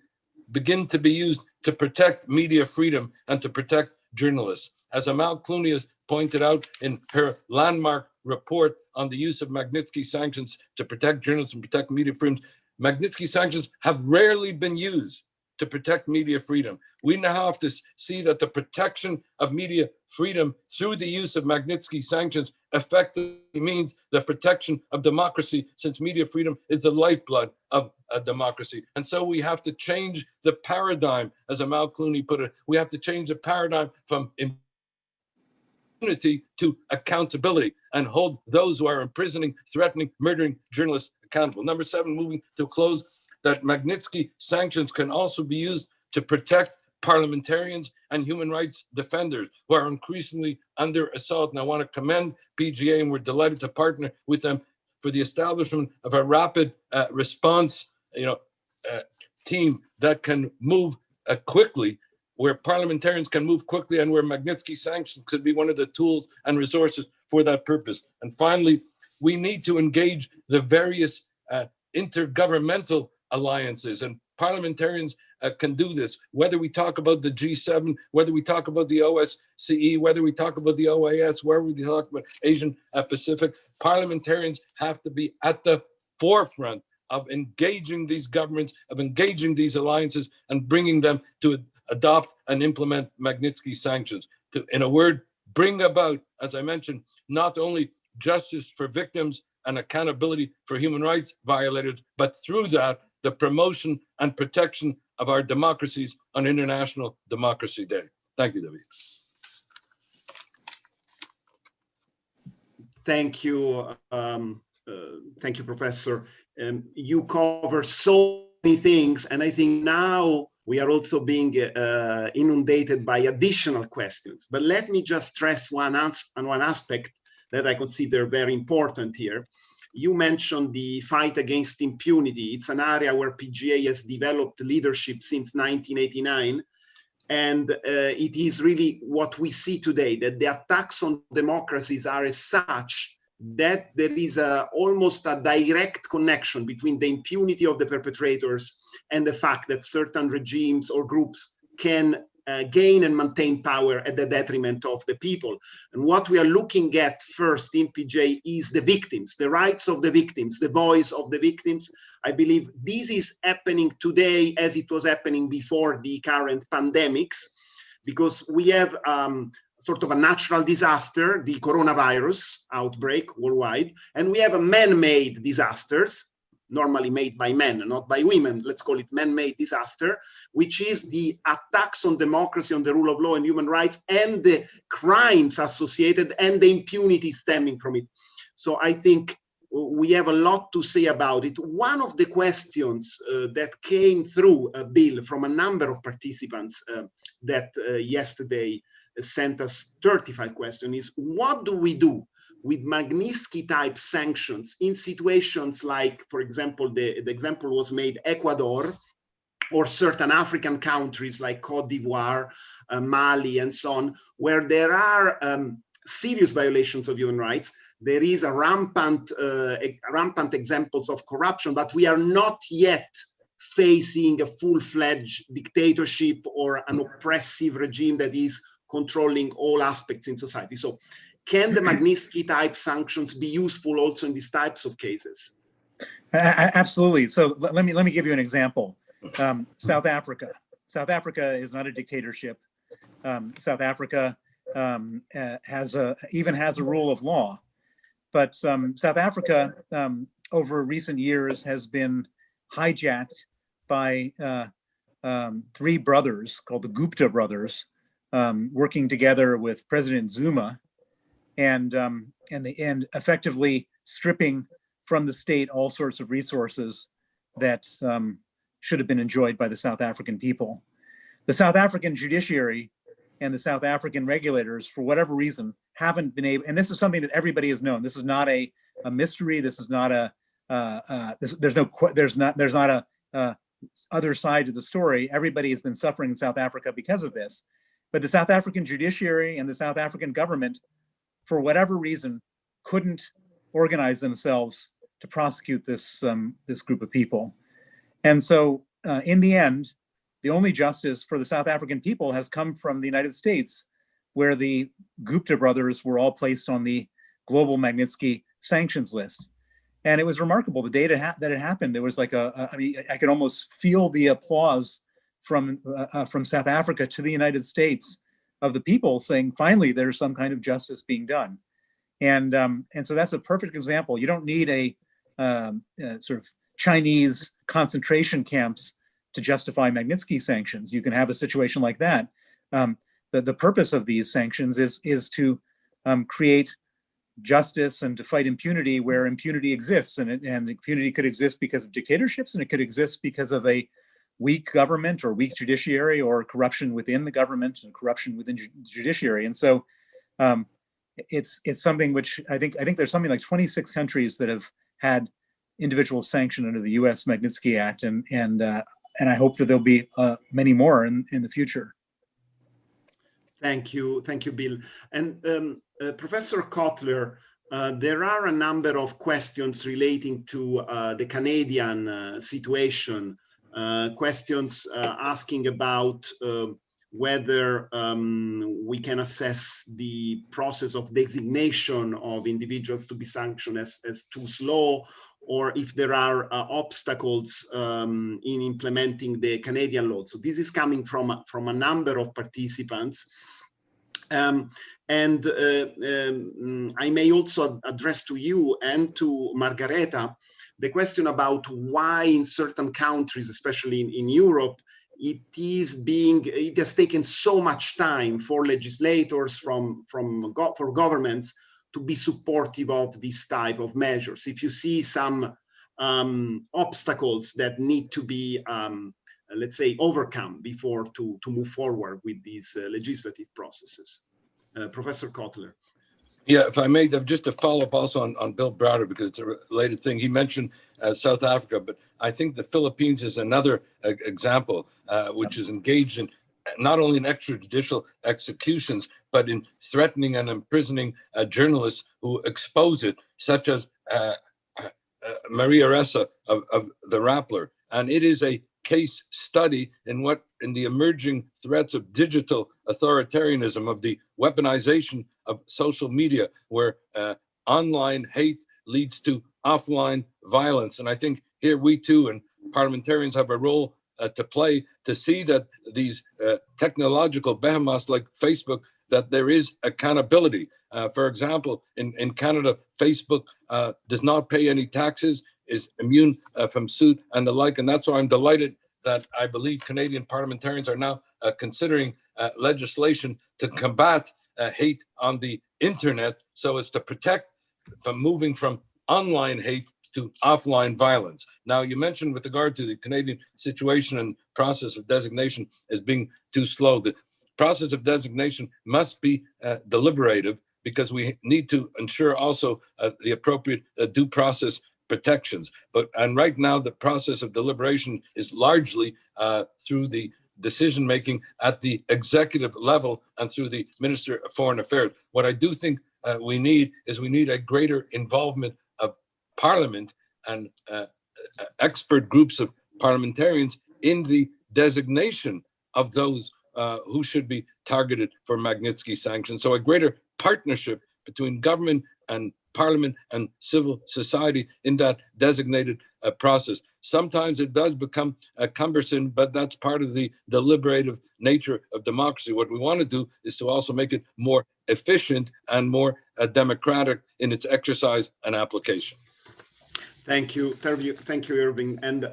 begin to be used to protect media freedom and to protect journalists. As Amal Clooney has pointed out in her landmark report on the use of Magnitsky sanctions to protect journalists and protect media freedoms, Magnitsky sanctions have rarely been used to protect media freedom. We now have to see that the protection of media freedom through the use of Magnitsky sanctions effectively means the protection of democracy, since media freedom is the lifeblood of a democracy. And so we have to change the paradigm, as Amal Clooney put it. We have to change the paradigm from impunity to accountability and hold those who are imprisoning, threatening, murdering journalists accountable. Number 7, moving to close, that Magnitsky sanctions can also be used to protect parliamentarians and human rights defenders who are increasingly under assault. And I want to commend PGA, and we're delighted to partner with them for the establishment of a rapid response team that can move quickly, where parliamentarians can move quickly, and where Magnitsky sanctions could be one of the tools and resources for that purpose. And finally, we need to engage the various intergovernmental alliances, and parliamentarians can do this, whether we talk about the G7, whether we talk about the OSCE, whether we talk about the OAS, wherever we talk about Asian Pacific. Parliamentarians have to be at the forefront of engaging these governments, of engaging these alliances, and bringing them to adopt and implement Magnitsky sanctions. To, in a word, bring about, as I mentioned, not only justice for victims and accountability for human rights violators, but through that, the promotion and protection of our democracies on International Democracy Day. Thank you, David.
Thank you, Professor. You cover so many things, and I think now we are also being inundated by additional questions. But let me just stress one aspect that I consider very important here. You mentioned the fight against impunity. It's an area where PGA has developed leadership since 1989. And it is really what we see today, that the attacks on democracies are as such that there is almost a direct connection between the impunity of the perpetrators and the fact that certain regimes or groups can gain and maintain power at the detriment of the people. And what we are looking at first in PJ is the victims, the rights of the victims, the voice of the victims. I believe this is happening today as it was happening before the current pandemics, because we have sort of a natural disaster, the coronavirus outbreak worldwide, and we have a man-made disasters, normally made by men, not by women, let's call it man-made disaster, which is the attacks on democracy, on the rule of law and human rights, and the crimes associated and the impunity stemming from it. So I think we have a lot to say about it. One of the questions that came through, Bill, from a number of participants that yesterday sent us 35 questions is, what do we do with Magnitsky-type sanctions in situations like, for example, the example was made Ecuador, or certain African countries like Cote d'Ivoire, Mali, and so on, where there are serious violations of human rights. There is a rampant examples of corruption, but we are not yet facing a full-fledged dictatorship or an oppressive regime that is controlling all aspects in society. So can the Magnitsky-type sanctions be useful also in these types of cases?
Absolutely. So let me give you an example. South Africa. South Africa is not a dictatorship. South Africa even has a rule of law. But South Africa, over recent years, has been hijacked by three brothers called the Gupta brothers, working together with President Zuma, and effectively stripping from the state all sorts of resources that should have been enjoyed by the South African people. The South African judiciary and the South African regulators, for whatever reason, haven't been able, and this is something that everybody has known. This is not a mystery. This is not there's not a other side to the story. Everybody has been suffering in South Africa because of this. But the South African judiciary and the South African government, for whatever reason, couldn't organize themselves to prosecute this group of people. And so in the end, the only justice for the South African people has come from the United States, where the Gupta brothers were all placed on the global Magnitsky sanctions list. And it was remarkable, the day that it happened. It was like I mean, I could almost feel the applause from South Africa to the United States of the people saying, finally, there's some kind of justice being done. And so that's a perfect example. You don't need a sort of Chinese concentration camps to justify Magnitsky sanctions. You can have a situation like that. The purpose of these sanctions is to create justice and to fight impunity where impunity exists. And impunity could exist because of dictatorships, and it could exist because of a weak government or weak judiciary, or corruption within the government and corruption within judiciary. And so it's something which I think there's something like 26 countries that have had individuals sanctioned under the U.S. Magnitsky Act, and I hope that there'll be many more in the future.
Thank you, Bill. And Professor Kotler, there are a number of questions relating to the Canadian situation. Questions asking about whether we can assess the process of designation of individuals to be sanctioned as too slow, or if there are obstacles in implementing the Canadian law. So this is coming from a number of participants. I may also address to you and to Margareta the question about why in certain countries, especially in Europe, it has taken so much time for legislators, for governments to be supportive of this type of measures. If you see some obstacles that need to be, let's say, overcome before to move forward with these legislative processes. Professor Kotler.
Yeah, if I may, just to follow up also on Bill Browder, because it's a related thing. He mentioned South Africa, but I think the Philippines is another example which is engaged in not only in extrajudicial executions, but in threatening and imprisoning journalists who expose it, such as Maria Ressa of the Rappler. And it is a case study in the emerging threats of digital authoritarianism, of the weaponization of social media, where online hate leads to offline violence. And I think here we too and parliamentarians have a role to play to see that these technological behemoths like Facebook, that there is accountability. For example, in Canada, Facebook does not pay any taxes, is immune from suit and the like. And that's why I'm delighted that I believe Canadian parliamentarians are now considering legislation to combat hate on the internet, so as to protect from moving from online hate to offline violence. Now, you mentioned with regard to the Canadian situation and process of designation as being too slow. The process of designation must be deliberative, because we need to ensure also the appropriate due process protections. And right now, the process of deliberation is largely through the decision-making at the executive level and through the Minister of Foreign Affairs. What I do think we need a greater involvement of Parliament and expert groups of parliamentarians in the designation of those who should be targeted for Magnitsky sanctions. So a greater partnership between government and Parliament and civil society in that designated process. Sometimes it does become cumbersome, but that's part of the deliberative nature of democracy. What we want to do is to also make it more efficient and more democratic in its exercise and application.
Thank you, Irving. And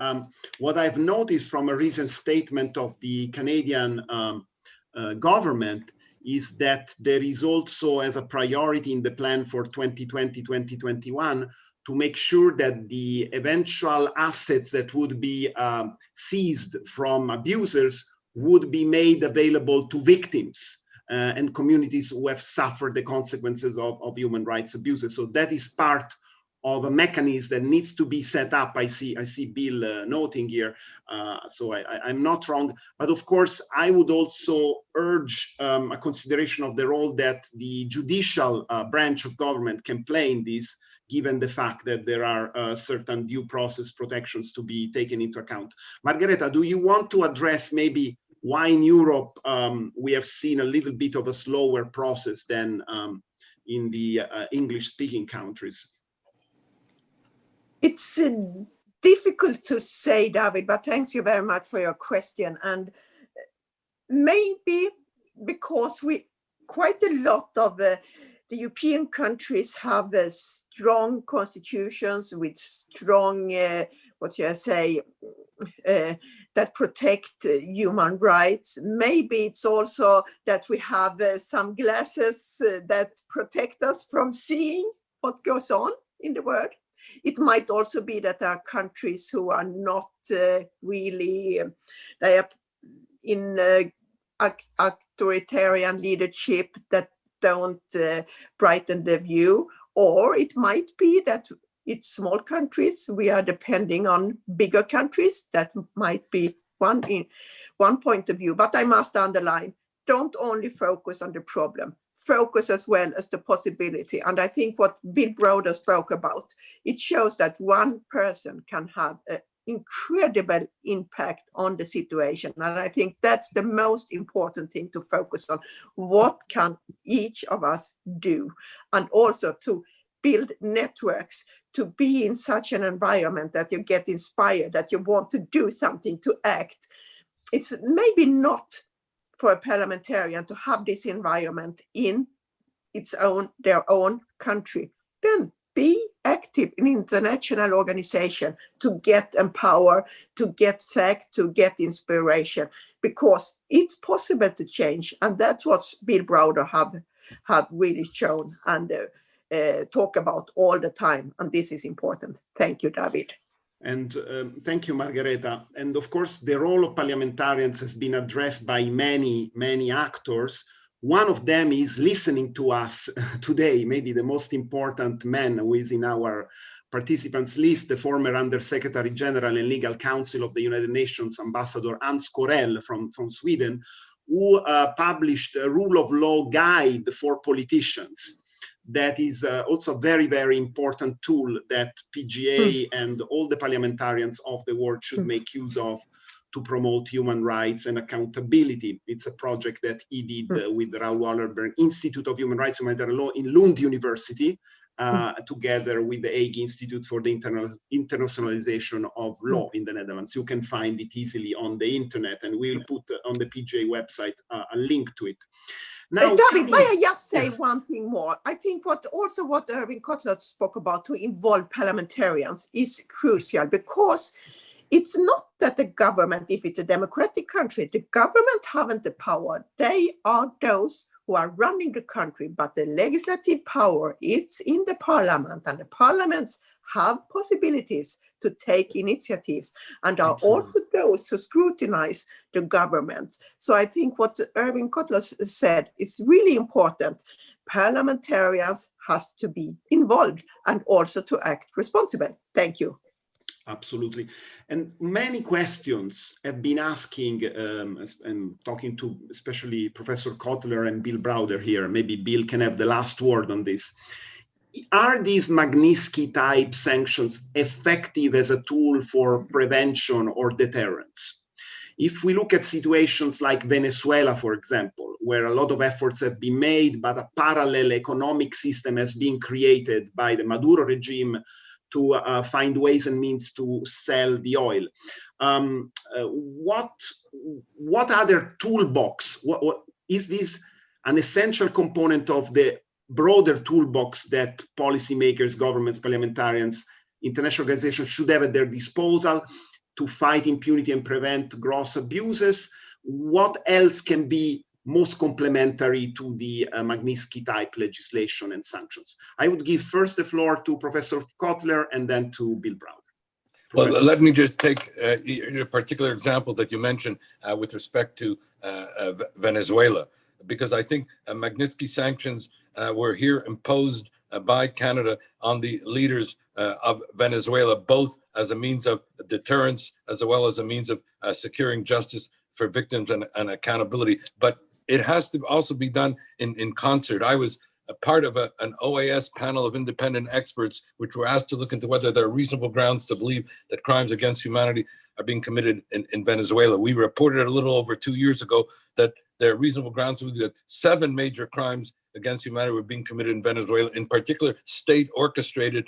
what I've noticed from a recent statement of the Canadian government is that there is also, as a priority in the plan for 2020-2021, to make sure that the eventual assets that would be seized from abusers would be made available to victims and communities who have suffered the consequences of human rights abuses. So that is part of a mechanism that needs to be set up. I see Bill noting here, so I'm not wrong. But of course, I would also urge a consideration of the role that the judicial branch of government can play in this, given the fact that there are certain due process protections to be taken into account. Margareta, do you want to address maybe why in Europe we have seen a little bit of a slower process than in the English-speaking countries?
It's difficult to say, David, but thanks you very much for your question. And maybe because quite a lot of the European countries have strong constitutions with strong, that protect human rights. Maybe it's also that we have some glasses that protect us from seeing what goes on in the world. It might also be that there are countries who are not really, they are in authoritarian leadership that don't brighten the view. Or it might be that it's small countries. We are depending on bigger countries. That might be one point of view. But I must underline, don't only focus on the problem. Focus as well as the possibility. And I think what Bill Browder spoke about, it shows that one person can have an incredible impact on the situation. And I think that's the most important thing to focus on. What can each of us do? And also to build networks, to be in such an environment that you get inspired, that you want to do something, to act. It's maybe not for a parliamentarian to have this environment in their own country. Then be active in international organization to get empower, to get fact, to get inspiration, because it's possible to change. And that's what Bill Browder have really shown and talk about all the time. And this is important. Thank you, David.
And thank you, Margareta. And of course, the role of parliamentarians has been addressed by many actors One of them is listening to us today, maybe the most important man who is in our participants list, the former Undersecretary General and Legal Counsel of the United Nations, Ambassador Hans Corell from Sweden, who published a rule of law guide for politicians. That is also a very, very important tool that PGA and all the parliamentarians of the world should make use of to promote human rights and accountability. It's a project that he did with the Raoul Wallenberg Institute of Human Rights and Humanitarian Law in Lund University, together with the Hague Institute for the Internationalization of Law in the Netherlands. You can find it easily on the internet, and we will put on the PGA website a link to it. Now,
David, may I just say one thing more? I think what Erwin Kotler spoke about, to involve parliamentarians, is crucial, because it's not that the government, if it's a democratic country, the government haven't the power. They are those who are running the country, but the legislative power is in the parliament, and the parliaments have possibilities to take initiatives, and are also those who scrutinize the government. So I think what Erwin Kotler said is really important. Parliamentarians has to be involved and also to act responsible. Thank you.
Absolutely. And many questions have been asking, and talking to especially Professor Kotler and Bill Browder here. Maybe Bill can have the last word on this. Are these Magnitsky-type sanctions effective as a tool for prevention or deterrence? If we look at situations like Venezuela, for example, where a lot of efforts have been made, but a parallel economic system has been created by the Maduro regime to find ways and means to sell the oil. What other toolbox? What is this an essential component of the broader toolbox that policymakers, governments, parliamentarians, international organizations should have at their disposal to fight impunity and prevent gross abuses? What else can be most complementary to the Magnitsky-type legislation and sanctions? I would give first the floor to Professor Kotler and then to Bill Browder.
Well, let me just take a particular example that you mentioned with respect to Venezuela, because I think Magnitsky sanctions were here imposed by Canada on the leaders of Venezuela, both as a means of deterrence as well as a means of securing justice for victims and accountability. But it has to also be done in concert. I was a part of an OAS panel of independent experts, which were asked to look into whether there are reasonable grounds to believe that crimes against humanity are being committed in Venezuela. We reported a little over 2 years ago that there are reasonable grounds to believe that 7 major crimes against humanity were being committed in Venezuela, in particular state-orchestrated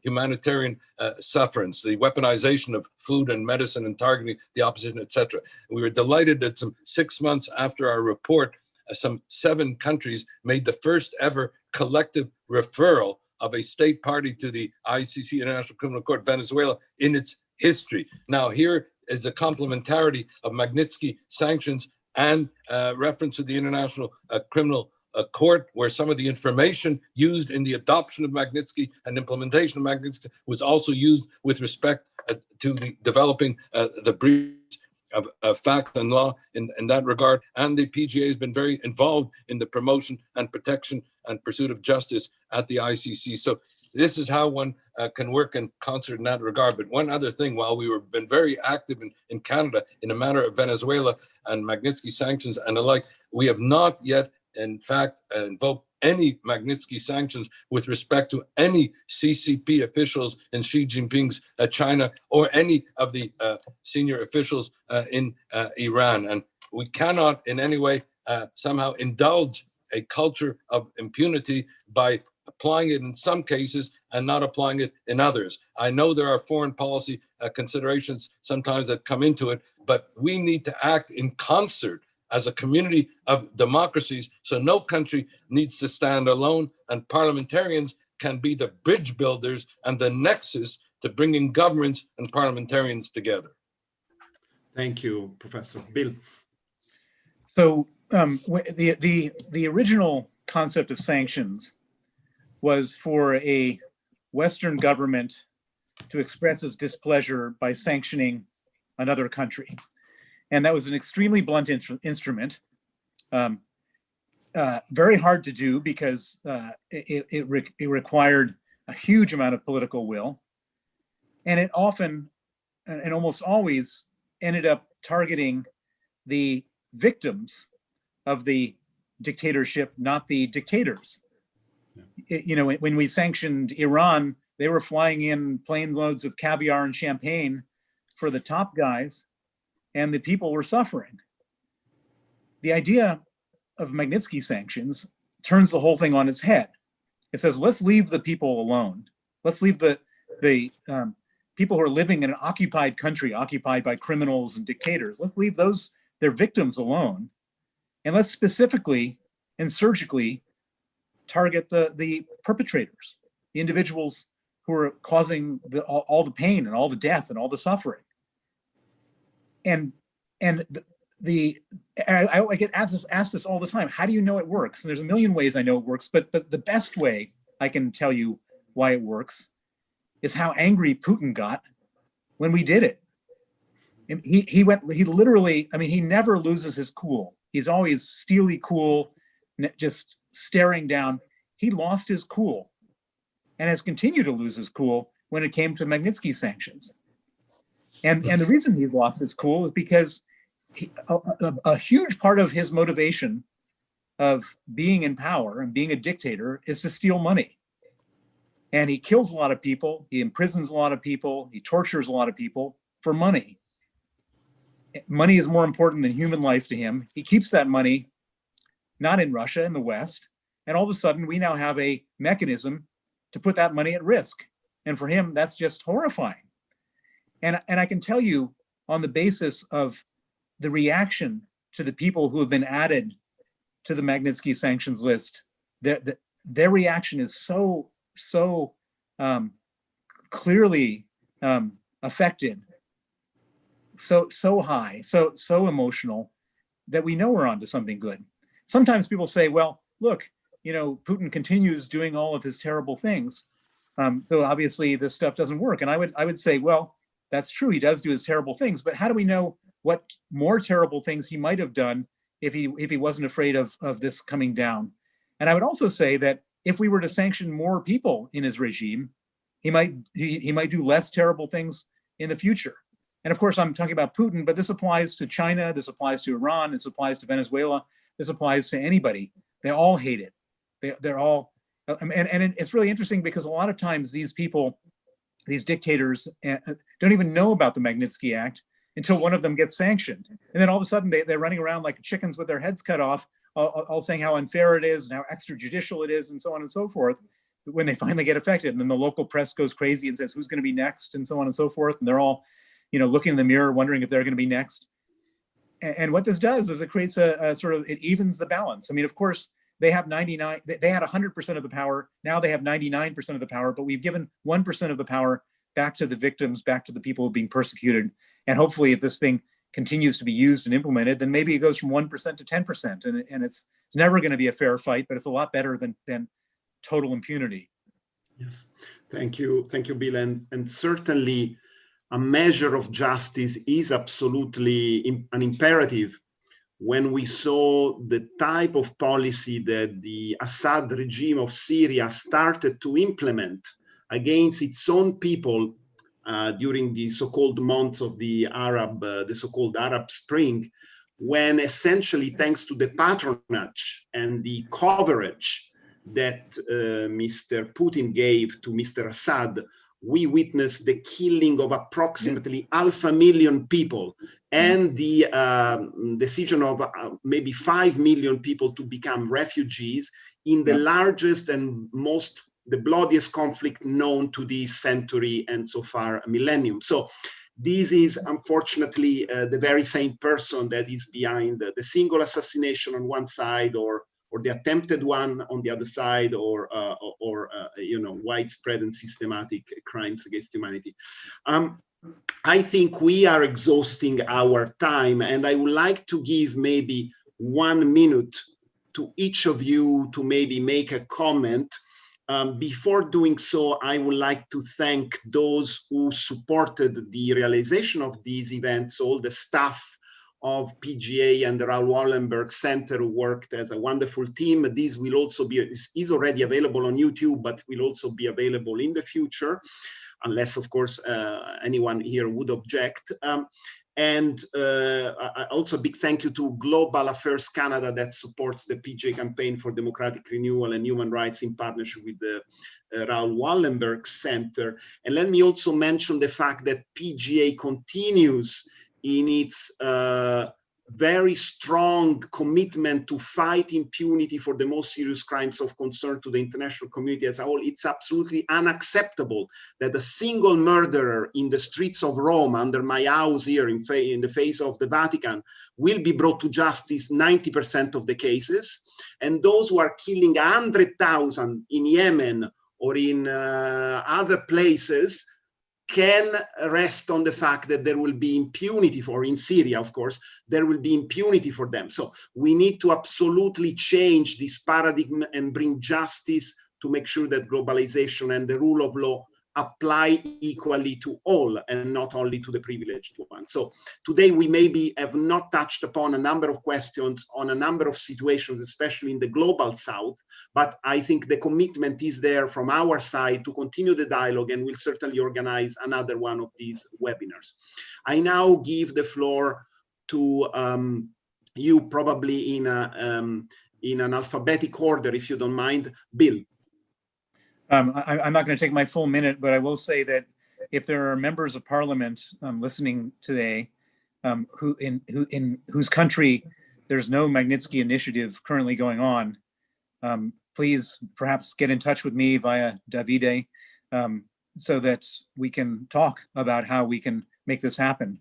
humanitarian sufferance, the weaponization of food and medicine and targeting the opposition, etc. We were delighted that some 6 months after our report, some 7 countries made the first ever collective referral of a state party to the ICC, International Criminal Court, Venezuela, in its history. Now, here is the complementarity of Magnitsky sanctions and reference to the International Criminal Court, where some of the information used in the adoption of Magnitsky and implementation of Magnitsky was also used with respect to the developing the briefs of facts and law in that regard. And the PGA has been very involved in the promotion and protection and pursuit of justice at the ICC. So this is how one can work in concert in that regard. But one other thing, while we have been very active in Canada in the matter of Venezuela and Magnitsky sanctions and the like, we have not yet, in fact, invoked any Magnitsky sanctions with respect to any CCP officials in Xi Jinping's China or any of the senior officials in Iran. And we cannot in any way somehow indulge a culture of impunity by applying it in some cases and not applying it in others. I know there are foreign policy considerations sometimes that come into it, but we need to act in concert as a community of democracies, so no country needs to stand alone, and parliamentarians can be the bridge builders and the nexus to bringing governments and parliamentarians together.
Thank you, Professor. Bill.
So the original concept of sanctions was for a Western government to express its displeasure by sanctioning another country. And that was an extremely blunt instrument. very hard to do because it required a huge amount of political will. And it often, and almost always, ended up targeting the victims of the dictatorship, not the dictators. You know, when we sanctioned Iran, they were flying in plane loads of caviar and champagne for the top guys, and the people were suffering. The idea of Magnitsky sanctions turns the whole thing on its head. It says, let's leave the people alone. Let's leave the people who are living in an occupied country, occupied by criminals and dictators. Let's leave their victims alone. And let's specifically and surgically target the perpetrators, the individuals who are causing all the pain and all the death and all the suffering. And I get asked this all the time. How do you know it works? And there's a million ways I know it works, but the best way I can tell you why it works is how angry Putin got when we did it. And he literally, I mean, he never loses his cool. He's always steely cool, just staring down. He lost his cool and has continued to lose his cool when it came to Magnitsky sanctions. And the reason he lost his cool is because a huge part of his motivation of being in power and being a dictator is to steal money. And he kills a lot of people, he imprisons a lot of people, he tortures a lot of people for money. Money is more important than human life to him. He keeps that money not in Russia, in the West. And all of a sudden, we now have a mechanism to put that money at risk. And for him, that's just horrifying. And I can tell you, on the basis of the reaction to the people who have been added to the Magnitsky sanctions list, their reaction is so clearly affected, so high, so emotional, that we know we're onto something good. Sometimes people say, well, look, you know, Putin continues doing all of his terrible things, so obviously this stuff doesn't work. And I would say, well, that's true, he does do his terrible things, but how do we know what more terrible things he might have done if he wasn't afraid of this coming down? And I would also say that if we were to sanction more people in his regime, he might do less terrible things in the future. And of course, I'm talking about Putin, but this applies to China, this applies to Iran, this applies to Venezuela, this applies to anybody. They all hate it. They're all, and it's really interesting because a lot of times these people, these dictators, don't even know about the Magnitsky Act until one of them gets sanctioned. And then all of a sudden they're running around like chickens with their heads cut off, all saying how unfair it is and how extrajudicial it is and so on and so forth, when they finally get affected. And then the local press goes crazy and says, who's going to be next, and so on and so forth. And they're all, you know, looking in the mirror, wondering if they're going to be next. And what this does is it creates a sort of, it evens the balance. I mean, of course, they have 99, they had 100% of the power. Now they have 99% of the power, but we've given 1% of the power back to the victims, back to the people who are being persecuted. And hopefully if this thing continues to be used and implemented, then maybe it goes from 1% to 10%. And it's never going to be a fair fight, but it's a lot better than total impunity.
Yes, thank you, Bill. And certainly a measure of justice is absolutely an imperative when we saw the type of policy that the Assad regime of Syria started to implement against its own people during the so-called months of the so-called Arab Spring, when essentially, thanks to the patronage and the coverage that Mr. Putin gave to Mr. Assad, we witnessed the killing of approximately 500,000 people and the decision of maybe 5 million people to become refugees in the largest and the bloodiest conflict known to this century and so far a millennium. So this is unfortunately the very same person that is behind the single assassination on one side, or the attempted one on the other side, or you know, widespread and systematic crimes against humanity. I think we are exhausting our time, and I would like to give maybe 1 minute to each of you to maybe make a comment. Before doing so, I would like to thank those who supported the realization of these events, all the staff of PGA and the Raoul Wallenberg Center, who worked as a wonderful team. This will also be, is already available on YouTube, but will also be available in the future, unless, of course, anyone here would object. Also a big thank you to Global Affairs Canada that supports the PGA campaign for democratic renewal and human rights in partnership with the Raoul Wallenberg Center. And let me also mention the fact that PGA continues in its very strong commitment to fight impunity for the most serious crimes of concern to the international community as a whole. It's absolutely unacceptable that a single murderer in the streets of Rome, under my house here in the face of the Vatican, will be brought to justice 90% of the cases. And those who are killing 100,000 in Yemen or in other places can rest on the fact that there will be impunity for, in Syria, of course, there will be impunity for them. So we need to absolutely change this paradigm and bring justice to make sure that globalization and the rule of law apply equally to all and not only to the privileged ones. So today we maybe have not touched upon a number of questions on a number of situations, especially in the global south, but I think the commitment is there from our side to continue the dialogue, and we'll certainly organize another one of these webinars. I now give the floor to you, probably in an alphabetic order, if you don't mind. Bill.
I'm not going to take my full minute, but I will say that if there are members of Parliament listening today whose country there's no Magnitsky initiative currently going on, please perhaps get in touch with me via Davide so that we can talk about how we can make this happen.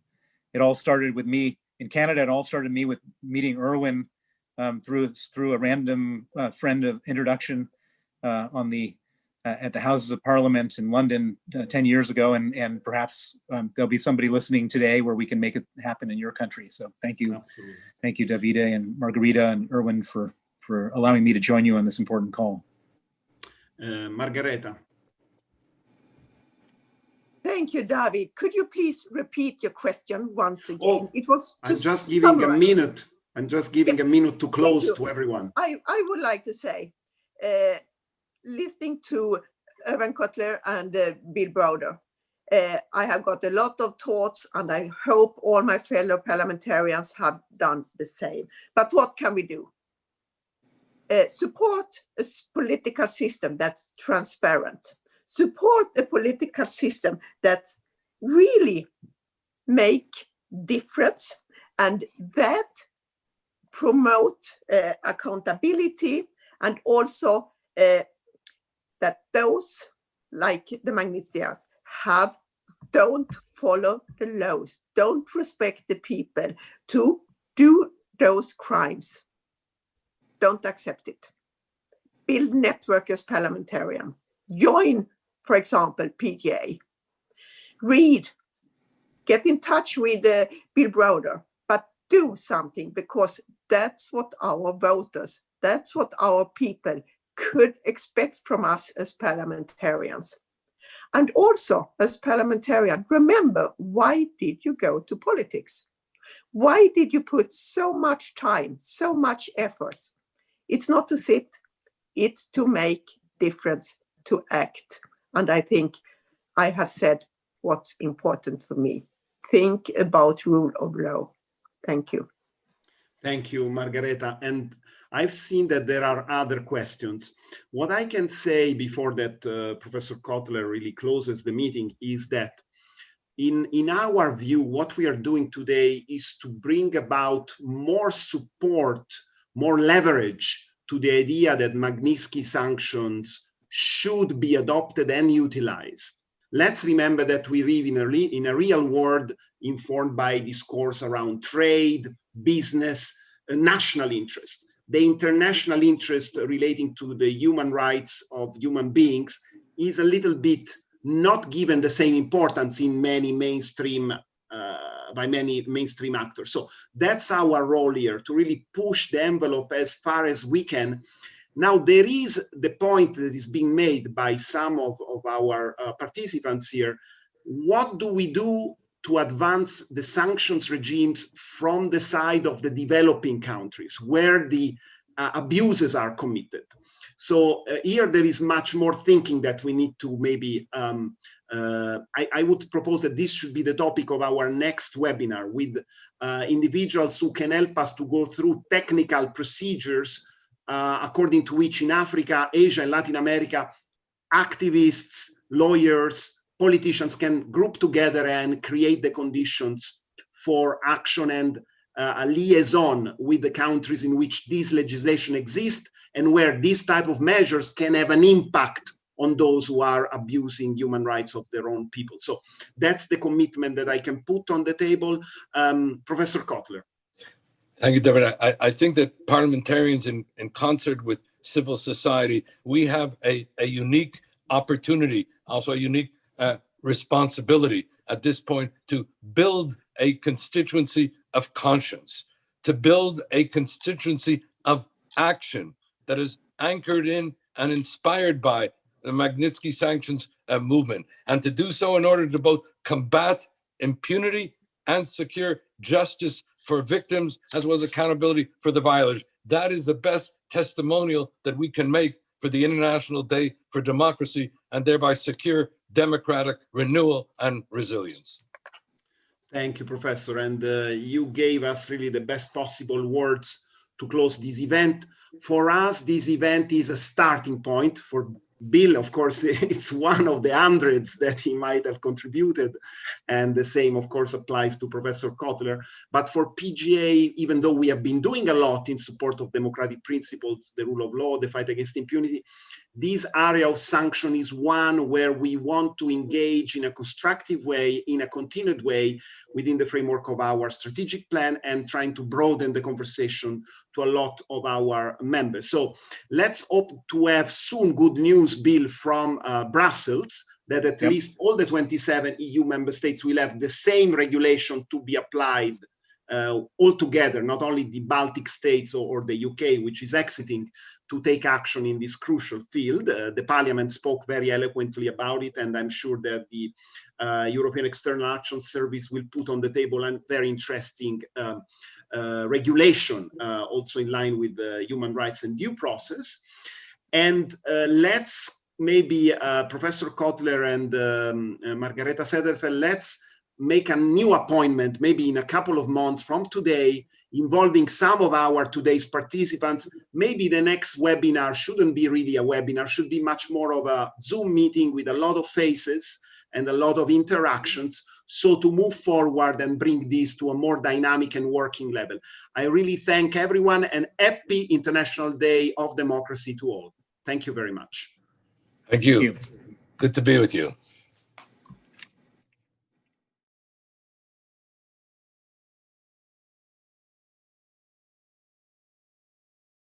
It all started with me in Canada. It all started me with meeting Erwin through a random friend of introduction at the Houses of Parliament in London 10 years ago, and perhaps there'll be somebody listening today where we can make it happen in your country. So thank you. Absolutely. Thank you, Davide and Margarita and Erwin, for allowing me to join you on this important call.
Margareta.
Thank you, David. Could you please repeat your question once again?
Oh,
it was
I'm just giving a minute. I'm just giving a minute to close to everyone.
I would like to say, listening to Erwin Kotler and Bill Browder, I have got a lot of thoughts, and I hope all my fellow parliamentarians have done the same. But what can we do? Support a political system that's transparent. Support a political system that really make difference, and that promote accountability, and also that those like the Magnitsky Act don't follow the laws, don't respect the people to do those crimes. Don't accept it. Build network as parliamentarian. Join, for example, PGA. Read, get in touch with Bill Browder, but do something, because that's what our voters, that's what our people could expect from us as parliamentarians. And also, as parliamentarian, remember, why did you go to politics? Why did you put so much time, so much effort? It's not to sit, it's to make difference, to act. And I think I have said what's important for me. Think about rule of law. Thank you.
Thank you, Margareta. And I've seen that there are other questions. What I can say before that Professor Kotler really closes the meeting is that in our view, what we are doing today is to bring about more support, more leverage to the idea that Magnitsky sanctions should be adopted and utilized. Let's remember that we live in a real world informed by discourse around trade, business, national interest. The international interest relating to the human rights of human beings is a little bit not given the same importance in many mainstream by many mainstream actors. So that's our role here, to really push the envelope as far as we can. Now, there is the point that is being made by some of our participants here. What do we do to advance the sanctions regimes from the side of the developing countries where the abuses are committed. So here there is much more thinking that we need to maybe, I would propose that this should be the topic of our next webinar with individuals who can help us to go through technical procedures according to which in Africa, Asia, and Latin America, activists, lawyers, politicians can group together and create the conditions for action and a liaison with the countries in which this legislation exists and where these type of measures can have an impact on those who are abusing human rights of their own people. So that's the commitment that I can put on the table. Professor Kotler.
Thank you, David. I think that parliamentarians in concert with civil society, we have a unique opportunity, also a unique responsibility at this point to build a constituency of conscience, to build a constituency of action that is anchored in and inspired by the Magnitsky sanctions movement, and to do so in order to both combat impunity and secure justice for victims, as well as accountability for the violators. That is the best testimonial that we can make for the International Day for Democracy, and thereby secure democratic renewal and resilience.
Thank you, Professor. And you gave us really the best possible words to close this event. For us, this event is a starting point. For Bill, of course, it's one of the hundreds that he might have contributed. And the same, of course, applies to Professor Kotler. But for PGA, even though we have been doing a lot in support of democratic principles, the rule of law, the fight against impunity, this area of sanction is one where we want to engage in a constructive way, in a continued way, within the framework of our strategic plan, and trying to broaden the conversation to a lot of our members. So let's hope to have soon good news, Bill, from Brussels, that at least all the 27 EU member states will have the same regulation to be applied altogether, not only the Baltic states or the UK, which is exiting, to take action in this crucial field. The Parliament spoke very eloquently about it, and I'm sure that the European External Action Service will put on the table a very interesting regulation, also in line with the human rights and due process. And let's maybe, Professor Kotler and Margareta Sederfeld, let's make a new appointment, maybe in a couple of months from today, involving some of our today's participants. Maybe the next webinar shouldn't be really a webinar, should be much more of a Zoom meeting with a lot of faces and a lot of interactions, so to move forward and bring this to a more dynamic and working level. I really thank everyone, and happy International Day of Democracy to all. Thank you very much.
Thank you. Good to be with you.